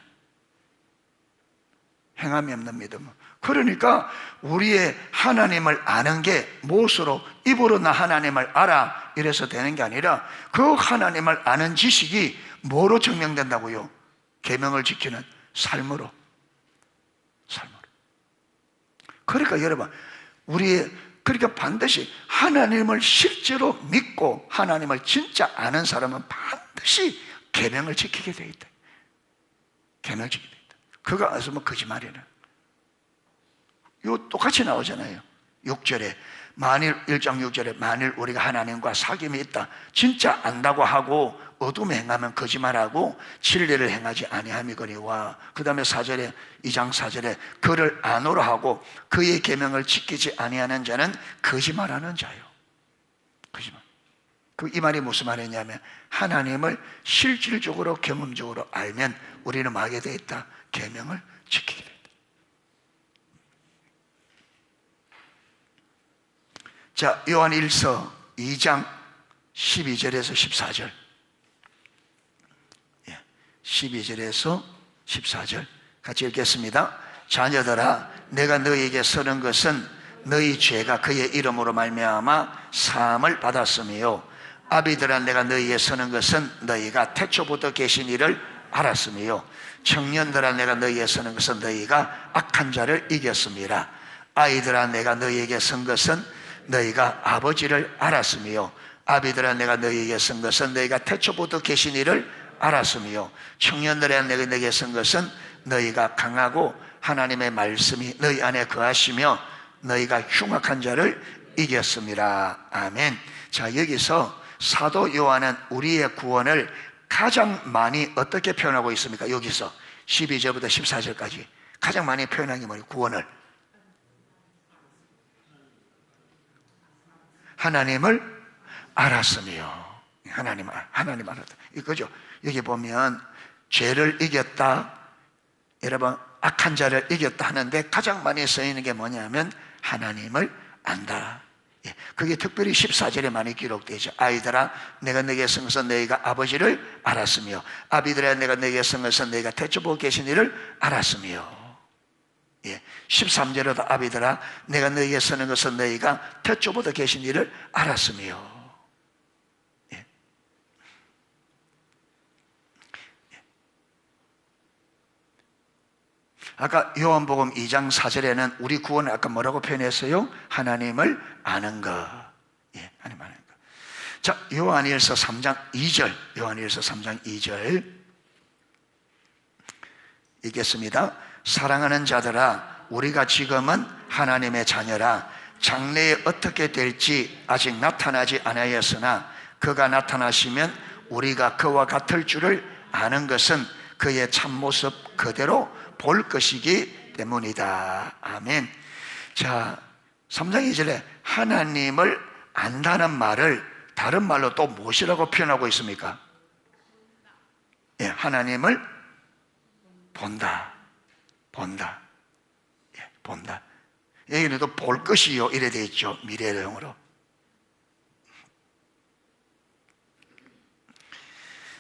S1: 행함이 없는 믿음. 그러니까 우리의 하나님을 아는 게 무엇으로, 입으로 나 하나님을 알아 이래서 되는 게 아니라, 그 하나님을 아는 지식이 뭐로 증명된다고요? 계명을 지키는 삶으로. 그러니까 여러분, 그러니까 반드시 하나님을 실제로 믿고 하나님을 진짜 아는 사람은 반드시 계명을 지키게 되어 있다. 계명을 지키게 되어 있다. 그거 안 쓰면 거짓말이라. 이거 똑같이 나오잖아요. 6절에 만일, 1장 6절에 만일 우리가 하나님과 사귐이 있다, 진짜 안다고 하고 어둠에 행하면 거짓말하고 진리를 행하지 아니함이거니와, 그 다음에 4절에, 2장 4절에 그를 아노라 하고 그의 계명을 지키지 아니하는 자는 거짓말하는 자요. 거짓말. 이 말이 무슨 말이냐면, 하나님을 실질적으로 경험적으로 알면 우리는 뭐 하게 돼 있다? 계명을 지키게 된다. 자, 요한 1서 2장 12절에서 14절. 12절에서 14절 같이 읽겠습니다. 자녀들아, 내가 너희에게 쓰는 것은 너희 죄가 그의 이름으로 말미암아 사함을 받았으며, 아비들아, 내가 너희에게 쓰는 것은 너희가 태초부터 계신 이를 알았으며, 청년들아, 내가 너희에게 쓰는 것은 너희가 악한 자를 이겼습니다. 아이들아, 내가 너희에게 쓴 것은 너희가 아버지를 알았으며, 아비들아, 내가 너희에게 쓴 것은 너희가 태초부터 계신 이를 알았으며, 청년들아, 내가 너희에게 쓴 것은 너희가 강하고 하나님의 말씀이 너희 안에 거하시며 너희가 흉악한 자를 이겼습니다. 아멘. 자, 여기서 사도 요한은 우리의 구원을 가장 많이 어떻게 표현하고 있습니까? 여기서 12절부터 14절까지 가장 많이 표현한 게 뭐예요? 구원을 하나님을 알았으며, 하나님 알았다, 이거죠. 여기 보면 죄를 이겼다, 여러분, 악한 자를 이겼다 하는데 가장 많이 쓰이는 게 뭐냐면 하나님을 안다. 예, 그게 특별히 14절에 많이 기록되어 있죠. 아이들아, 내가 너에게 쓴 것은 너희가 아버지를 알았으며, 아비들아, 내가 너에게 쓴 것은 너희가 태초보고 계신 이를 알았으며. 예, 13절에도 아비들아, 내가 너에게 쓰는 것은 너희가 태초보다 계신 이를 알았으며. 예. 아까 요한복음 2장 4절에는 우리 구원을 아까 뭐라고 표현했어요? 하나님을 아는 것. 예, 하나님 아는 것. 자, 요한일서 3장 2절. 요한일서 3장 2절 읽겠습니다. 사랑하는 자들아, 우리가 지금은 하나님의 자녀라. 장래에 어떻게 될지 아직 나타나지 않았으나 그가 나타나시면 우리가 그와 같을 줄을 아는 것은 그의 참모습 그대로 볼 것이기 때문이다. 아멘. 자, 3장 2절에 하나님을 안다는 말을 다른 말로 또 무엇이라고 표현하고 있습니까? 예, 하나님을 본다. 본다. 예, 본다. 여기는 또 볼 것이요 이래 되어 있죠. 미래형으로.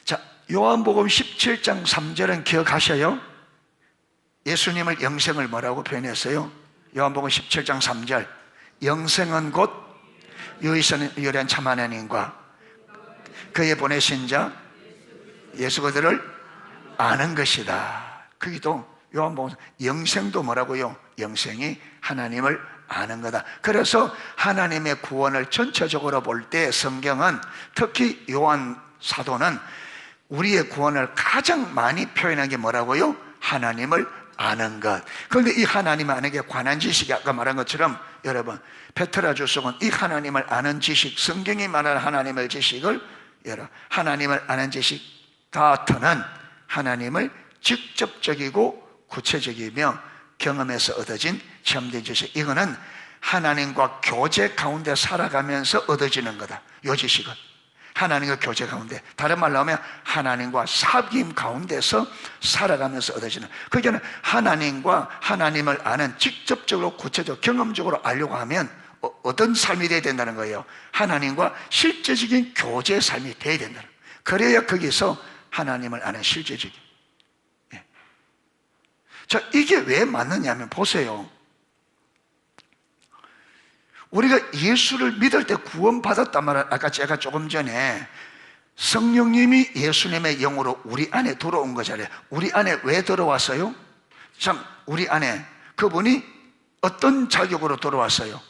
S1: 자, 요한복음 17장 3절은 기억하셔요? 예수님을 영생을 뭐라고 표현했어요? 요한복음 17장 3절. 영생은 곧 유일한 참 하나님과 그의 보내신 자 예수 그들을 아는 것이다. 거기도 요한복음 영생도 뭐라고요? 영생이 하나님을 아는 거다. 그래서 하나님의 구원을 전체적으로 볼 때 성경은, 특히 요한 사도는 우리의 구원을 가장 많이 표현한 게 뭐라고요? 하나님을 아는 것. 그런데 이 하나님을 아는 게 관한 지식이 아까 말한 것처럼, 여러분, 페트라 주석은 이 하나님을 아는 지식, 성경이 말하는 하나님의 지식을, 하나님을 아는 지식 다트는 하나님을 직접적이고 구체적이며 경험에서 얻어진 체험된 지식. 이거는 하나님과 교제 가운데 살아가면서 얻어지는 거다. 이 지식은 하나님과 교제 가운데, 다른 말로 하면 하나님과 사귐 가운데서 살아가면서 얻어지는, 그게는 하나님과 하나님을 아는 직접적으로 구체적 경험적으로 알려고 하면 어떤 삶이 돼야 된다는 거예요? 하나님과 실제적인 교제의 삶이 돼야 된다는 거예요. 그래야 거기서 하나님을 아는 실제적인. 예. 자, 이게 왜 맞느냐면 보세요. 우리가 예수를 믿을 때 구원받았단 말을 아까 제가 조금 전에 성령님이 예수님의 영으로 우리 안에 들어온 거잖아요. 우리 안에 왜 들어왔어요? 참, 우리 안에 그분이 어떤 자격으로 들어왔어요?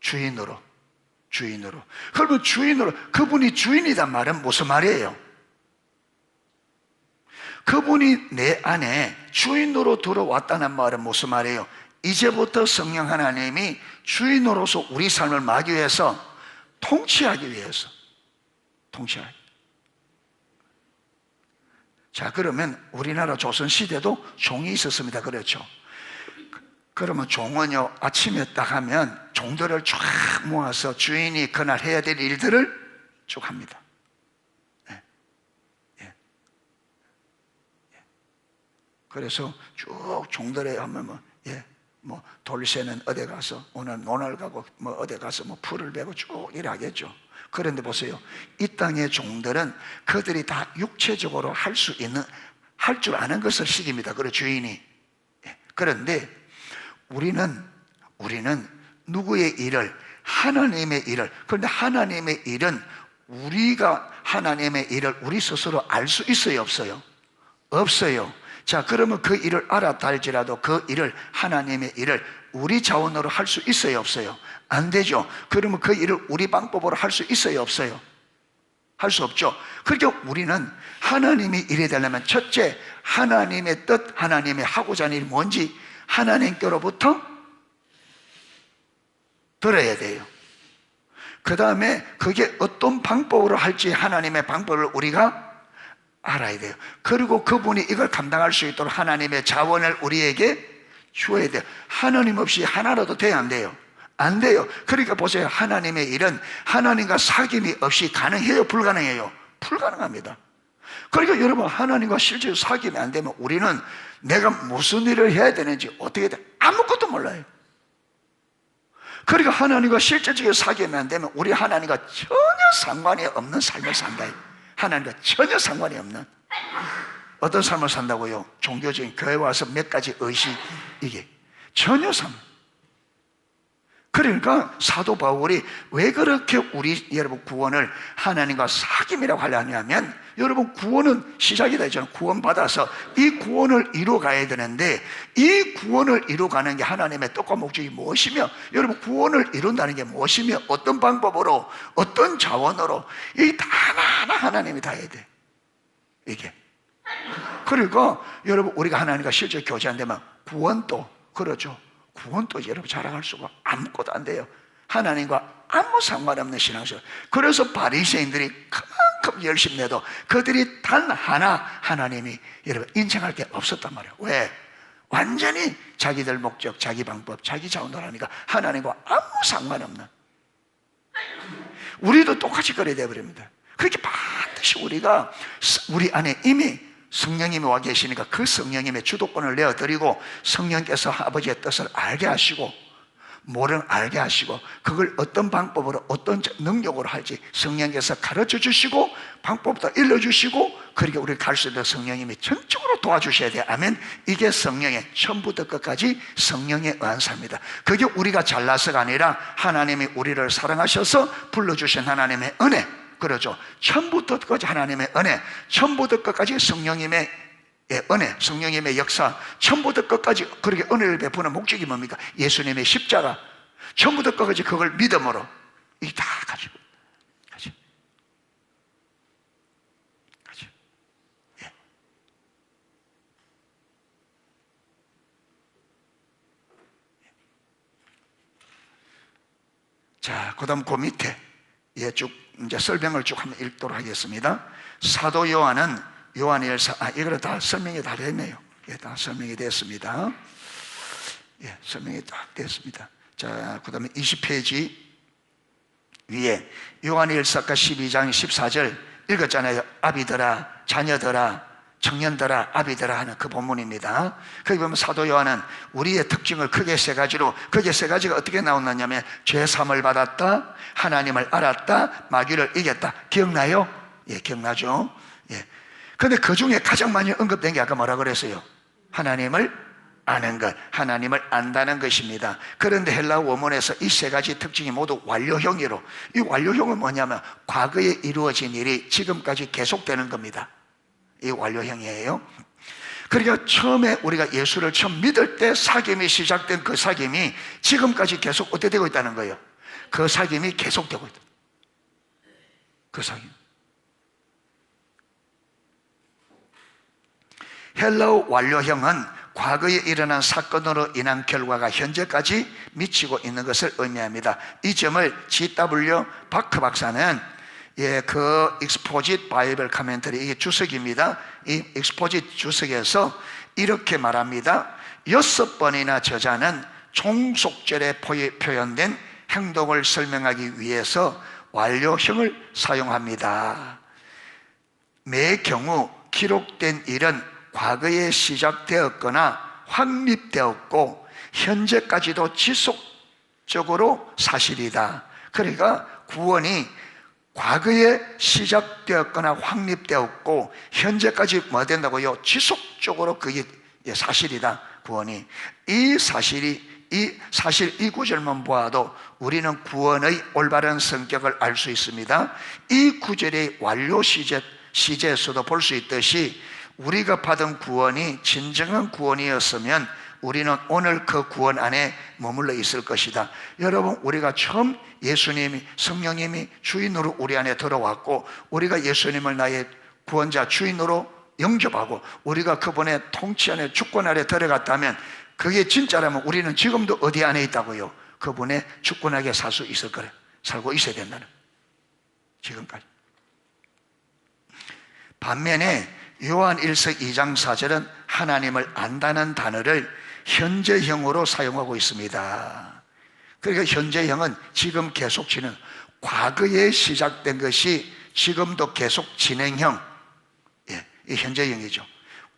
S1: 주인으로. 그러면 주인으로, 그분이 주인이란 말은 무슨 말이에요? 그분이 내 안에 주인으로 들어왔다는 말은 무슨 말이에요? 이제부터 성령 하나님이 주인으로서 우리 삶을 막기 위해서, 통치하기 위해서. 자, 그러면 우리나라 조선시대도 종이 있었습니다. 그렇죠? 그러면 종은요, 아침에 딱 하면 종들을 쫙 모아서 주인이 그날 해야 될 일들을 쭉 합니다. 그래서 쭉 종들에 하면 돌쇠는 어디 가서 오늘 논을 가고 어디 가서 풀을 베고 쭉 일하겠죠. 그런데 보세요, 이 땅의 종들은 그들이 다 육체적으로 할 줄 아는 것을 시킵니다. 그 주인이. 그런데 우리는 누구의 일을? 하나님의 일을. 그런데 하나님의 일은, 우리가 하나님의 일을 우리 스스로 알 수 있어요, 없어요? 없어요. 자, 그러면 그 일을 알았다 할지라도 그 일을, 하나님의 일을 우리 자원으로 할 수 있어요, 없어요? 안 되죠. 그러면 그 일을 우리 방법으로 할 수 있어요, 없어요? 할 수 없죠. 그러니까 우리는 하나님이 일이 되려면 첫째, 하나님의 뜻, 하나님의 하고자 하는 일이 뭔지 하나님께로부터 들어야 돼요. 그 다음에 그게 어떤 방법으로 할지 하나님의 방법을 우리가 알아야 돼요. 그리고 그분이 이걸 감당할 수 있도록 하나님의 자원을 우리에게 주어야 돼요. 하나님 없이 하나라도 돼야 안 돼요? 안 돼요. 그러니까 보세요, 하나님의 일은 하나님과 사귐이 없이 가능해요, 불가능해요? 불가능합니다. 그러니까 여러분, 하나님과 실제로 사귐이 안 되면 우리는 내가 무슨 일을 해야 되는지 어떻게 해야 돼 아무것도 몰라요. 그러니까 하나님과 실제적인 사귐이 안 되면 우리 하나님과 전혀 상관이 없는 삶을 산다. 하나님과 전혀 상관이 없는 어떤 삶을 산다고요? 종교적인 교회 와서 몇 가지 의식, 이게 전혀 그러니까 사도 바울이 왜 그렇게 우리 여러분 구원을 하나님과 사귐이라고 하려냐면, 여러분 구원은 시작이다 했잖아요. 구원받아서 이 구원을 이루어가야 되는데, 이 구원을 이루어가는 게 하나님의 뜻과 목적이 무엇이며, 여러분 구원을 이룬다는 게 무엇이며, 어떤 방법으로, 어떤 자원으로, 이 다 하나하나 하나님이 다 해야 돼. 이게 그리고 여러분 우리가 하나님과 실제 교제 안 되면 구원도 그러죠. 구원도 여러분 자랑할 수가 아무것도 안 돼요. 하나님과 아무 상관없는 신앙생활. 그래서 바리새인들이 그만큼 열심히 내도 그들이 단 하나 하나님이 여러분 인정할 게 없었단 말이에요. 왜? 완전히 자기들 목적, 자기 방법, 자기 자원으로 하니까 하나님과 아무 상관없는. 우리도 똑같이 그래야 되어버립니다. 그렇게 반드시 우리가 우리 안에 이미 성령님이 와 계시니까 그 성령님의 주도권을 내어드리고, 성령께서 아버지의 뜻을 알게 하시고 뭐를 알게 하시고 그걸 어떤 방법으로 어떤 능력으로 할지 성령께서 가르쳐 주시고 방법도 일러주시고, 그렇게 우리를 갈 수 있는 성령님이 전적으로 도와주셔야 돼요. 아멘. 이게 성령의 처음부터 끝까지 성령의 은사입니다. 그게 우리가 잘나서가 아니라 하나님이 우리를 사랑하셔서 불러주신 하나님의 은혜, 그러죠. 처음부터 끝까지 하나님의 은혜, 처음부터 끝까지 성령님의 은혜, 성령님의 역사, 처음부터 끝까지 그렇게 은혜를 베푸는 목적이 뭡니까? 예수님의 십자가, 처음부터 끝까지 그걸 믿음으로 이게 다 가지고 예. 자, 그 다음 그 밑에 쭉 이제 설명을 쭉 한번 읽도록 하겠습니다. 사도 요한은 요한일서, 이거를 다 설명이 다 됐네요. 예, 다 설명이 됐습니다. 예, 설명이 딱 됐습니다. 자, 그 다음에 20페이지 위에 요한일서가 12장 14절 읽었잖아요. 아비들아, 자녀들아, 청년들아, 아비들아 하는 그 본문입니다. 거기 보면 사도 요한은 우리의 특징을 크게 세 가지로, 그게 세 가지가 어떻게 나오느냐면 죄 사함을 받았다, 하나님을 알았다, 마귀를 이겼다. 기억나요? 예, 기억나죠? 예. 근데 그 중에 가장 많이 언급된 게 아까 뭐라 그랬어요? 하나님을 아는 것, 하나님을 안다는 것입니다. 그런데 헬라어 원문에서 이 세 가지 특징이 모두 완료형으로, 이 완료형은 뭐냐면 과거에 이루어진 일이 지금까지 계속되는 겁니다. 이 완료형이에요. 그러니까 처음에 우리가 예수를 처음 믿을 때 사귐이 시작된 그 사귐이 지금까지 계속 어떻게 되고 있다는 거예요? 그 사귐이 계속되고 있다. 그 사귐. 헬라어 완료형은 과거에 일어난 사건으로 인한 결과가 현재까지 미치고 있는 것을 의미합니다. 이 점을 G.W. 바크 박사는 그 익스포짓 바이블 카멘터리, 이게 주석입니다. 이 익스포짓 주석에서 이렇게 말합니다. 6번이나 저자는 종속절에 표현된 행동을 설명하기 위해서 완료형을 사용합니다. 매 경우 기록된 일은 과거에 시작되었거나 확립되었고 현재까지도 지속적으로 사실이다. 그러니까 구원이 과거에 시작되었거나 확립되었고 현재까지 뭐 된다고요? 지속적으로 그게 사실이다. 구원이. 이 사실 이 구절만 보아도 우리는 구원의 올바른 성격을 알 수 있습니다. 이 구절의 완료 시제에서도 볼 수 있듯이 우리가 받은 구원이 진정한 구원이었으면 우리는 오늘 그 구원 안에 머물러 있을 것이다. 여러분, 우리가 처음 예수님이, 성령님이 주인으로 우리 안에 들어왔고 우리가 예수님을 나의 구원자, 주인으로 영접하고 우리가 그분의 통치 안에, 주권 안에 들어갔다면 그게 진짜라면 우리는 지금도 어디 안에 있다고요? 그분의 주권하게 살 수 있을 거래. 살고 있어야 된다는, 지금까지. 반면에 요한 1서 2장 4절은 하나님을 안다는 단어를 현재형으로 사용하고 있습니다. 그러니까 현재형은 지금 계속 진행, 과거에 시작된 것이 지금도 계속 진행형, 이 현재형이죠.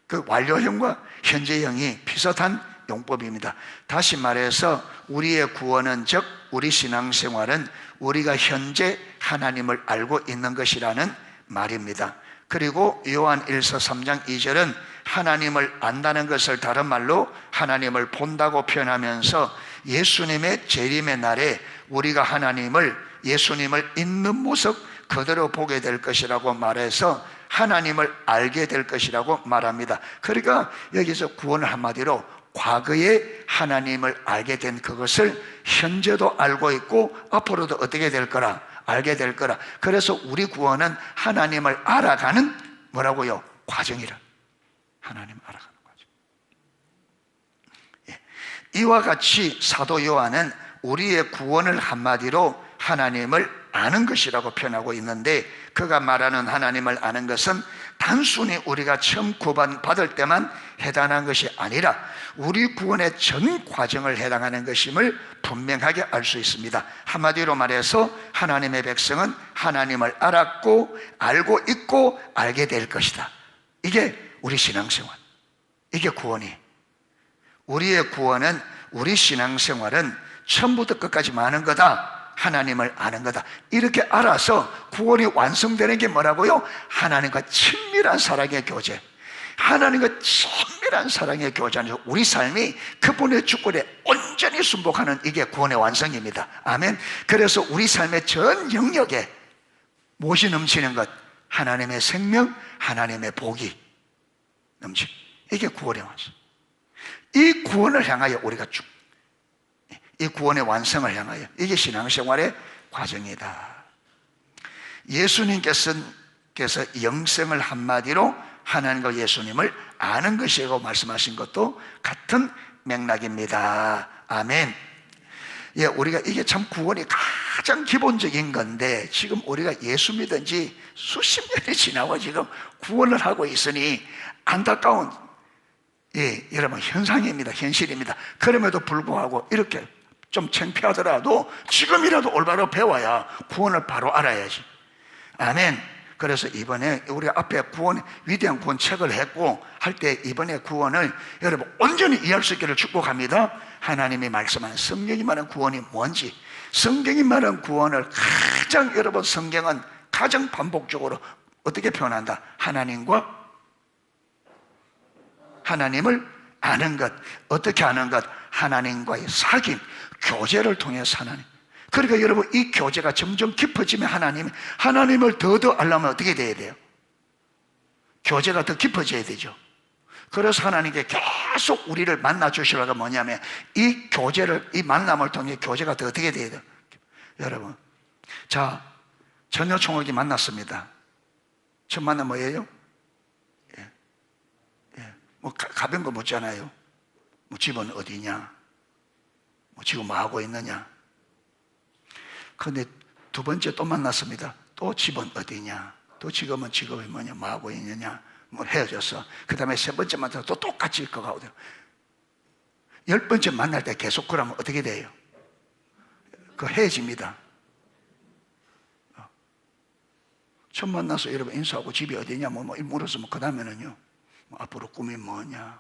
S1: 그 완료형과 현재형이 비슷한 용법입니다. 다시 말해서 우리의 구원은, 즉 우리 신앙생활은 우리가 현재 하나님을 알고 있는 것이라는 말입니다. 그리고 요한 1서 3장 2절은 하나님을 안다는 것을 다른 말로 하나님을 본다고 표현하면서 예수님의 재림의 날에 우리가 하나님을, 예수님을 있는 모습 그대로 보게 될 것이라고 말해서 하나님을 알게 될 것이라고 말합니다. 그러니까 여기서 구원을 한마디로 과거에 하나님을 알게 된 그것을 현재도 알고 있고 앞으로도 어떻게 될 거라, 알게 될 거라. 그래서 우리 구원은 하나님을 알아가는 뭐라고요? 과정이라. 하나님을 알아가는 과정. 예. 이와 같이 사도 요한은 우리의 구원을 한마디로 하나님을 아는 것이라고 표현하고 있는데, 그가 말하는 하나님을 아는 것은 단순히 우리가 처음 구원받을 때만 해당하는 것이 아니라 우리 구원의 전 과정을 해당하는 것임을 분명하게 알 수 있습니다. 한마디로 말해서 하나님의 백성은 하나님을 알았고 알고 있고 알게 될 것이다. 이게 우리 신앙생활, 이게 구원이. 우리의 구원은, 우리 신앙생활은 처음부터 끝까지 많은 거다. 하나님을 아는 거다. 이렇게 알아서 구원이 완성되는 게 뭐라고요? 하나님과 친밀한 사랑의 교제, 하나님과 친밀한 사랑의 교제 안에서 우리 삶이 그분의 주권에 온전히 순복하는, 이게 구원의 완성입니다. 아멘. 그래서 우리 삶의 전 영역에 무엇이 넘치는 것? 하나님의 생명, 하나님의 복이 넘치는, 이게 구원의 완성. 이 구원을 향하여 우리가 이 구원의 완성을 향하여, 이게 신앙생활의 과정이다. 예수님께서 영생을 한마디로 하나님과 예수님을 아는 것이라고 말씀하신 것도 같은 맥락입니다. 아멘. 예, 우리가 이게 참 구원이 가장 기본적인 건데, 지금 우리가 예수 믿은 지 수십 년이 지나고 지금 구원을 하고 있으니 안타까운, 예, 여러분, 현상입니다. 현실입니다. 그럼에도 불구하고 이렇게 좀 창피하더라도 지금이라도 올바로 배워야 구원을 바로 알아야지. 아멘. 그래서 이번에 우리 앞에 구원, 위대한 구원 책을 했고 할 때 이번에 구원을 여러분 온전히 이해할 수 있기를 축복합니다. 하나님이 말씀하는, 성경이 말하는 구원이 뭔지, 성경이 말하는 구원을 가장, 여러분, 성경은 가장 반복적으로 어떻게 표현한다? 하나님을 아는 것. 어떻게 아는 것? 하나님과의 사귐, 교제를 통해서 하나님. 그러니까 여러분, 이 교제가 점점 깊어지면 하나님을 더 알려면 어떻게 돼야 돼요? 교제가 더 깊어져야 되죠. 그래서 하나님께 계속 우리를 만나 주시려고 뭐냐면 이 교제를, 이 만남을 통해 교제가 더 어떻게 돼야 돼요? 여러분, 자, 전혀 총각이 만났습니다. 처음 만나 뭐예요? 뭐 가벼운 거 묻잖아요. 뭐 집은 어디냐? 뭐 지금 뭐 하고 있느냐? 그런데 두 번째 또 만났습니다. 또 집은 어디냐? 또 지금은 직업이 뭐냐? 뭐 하고 있느냐? 뭐 헤어졌어. 그 다음에 세 번째 만나서 또 똑같이 그거 하고 돼요. 10번째 만날 때 계속 그러면 어떻게 돼요? 그 헤어집니다. 처음 만나서 여러분 인사하고 집이 어디냐? 뭐 물었으면 그 다음에는요. 뭐 앞으로 꿈이 뭐냐?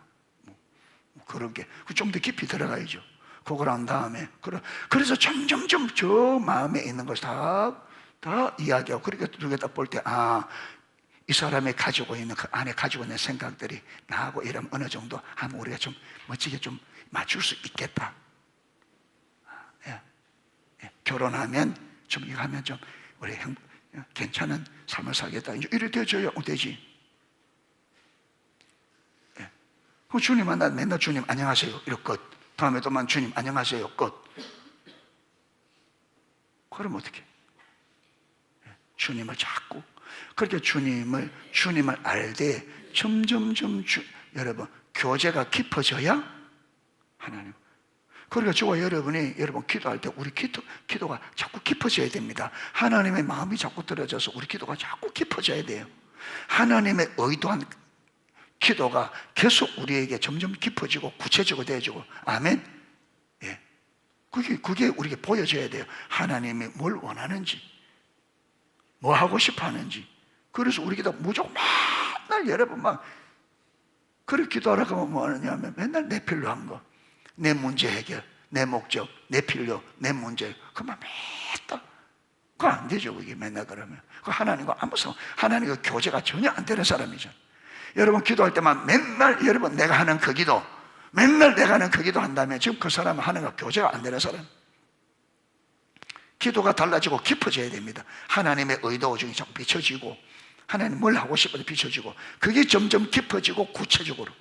S1: 뭐 그런 게 좀 더 깊이 들어가야죠. 그걸 한 다음에 그래서 점점점 저 마음에 있는 것을 다 이야기하고, 그렇게 딱 볼 때, 이 사람이 가지고 있는, 그 안에 가지고 있는 생각들이 나하고 이러면 어느 정도 하면 우리가 좀 멋지게 좀 맞출 수 있겠다. 예. 결혼하면 좀 이거 하면 좀 우리 괜찮은 삶을 살겠다. 이제 이래 되져요. 되지. 예. 그 주님 만나 맨날 주님 안녕하세요. 이럴 것. 다음에 또만 주님 안녕하세요. 끝. 그럼 어떻게? 주님을 자꾸 그렇게 주님을 알되 점점점 여러분 교제가 깊어져야 하나님. 그러니까 저와 여러분이 여러분 기도할 때 우리 기도가 자꾸 깊어져야 됩니다. 하나님의 마음이 자꾸 들어져서 우리 기도가 자꾸 깊어져야 돼요. 하나님의 의도한 기도가 계속 우리에게 점점 깊어지고 구체적으로 되어지고. 아멘. 예. 그게 우리에게 보여져야 돼요. 하나님이 뭘 원하는지, 뭐 하고 싶어 하는지. 그래서 우리 기도 무조건 막 맨날 여러분 막 그렇게 기도하라고 하면 뭐 하느냐면 맨날 내 필요 한 거, 내 문제 해결, 내 목적, 내 필요, 내 문제, 그만 맨날 그거 안 되죠. 그게 맨날 그러면 그 하나님과 아무 상관, 하나님과 교제가 전혀 안 되는 사람이잖아요. 여러분 기도할 때만 맨날 여러분 내가 하는 그 기도, 맨날 내가 하는 그 기도 한다면 지금 그 사람은 하나님과 교제가 안 되는 사람. 기도가 달라지고 깊어져야 됩니다. 하나님의 의도 중에 좀 비춰지고, 하나님 뭘 하고 싶어도 비춰지고, 그게 점점 깊어지고 구체적으로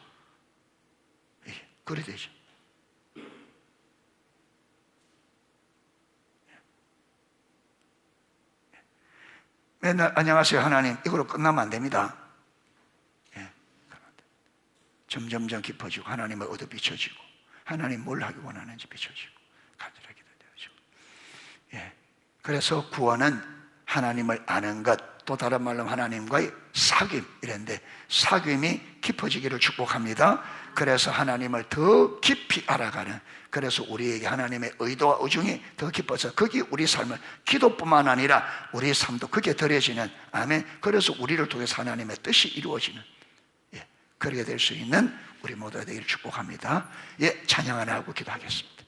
S1: 그래 되죠. 맨날 안녕하세요 하나님 이걸로 끝나면 안 됩니다. 점점점 깊어지고 하나님의 의도 비춰지고, 하나님 뭘 하기 원하는지 비춰지고 간절하게 되죠. 그래서 구원은 하나님을 아는 것, 또 다른 말로 하나님과의 사귐 이랬는데, 사귐이 깊어지기를 축복합니다. 그래서 하나님을 더 깊이 알아가는, 그래서 우리에게 하나님의 의도와 의중이 더 깊어서 거기 우리 삶을, 기도뿐만 아니라 우리 삶도 그게 더해지는, 아멘. 그래서 우리를 통해서 하나님의 뜻이 이루어지는, 그렇게 될 수 있는 우리 모두가 되기를 축복합니다. 찬양 하나 하고 기도하겠습니다.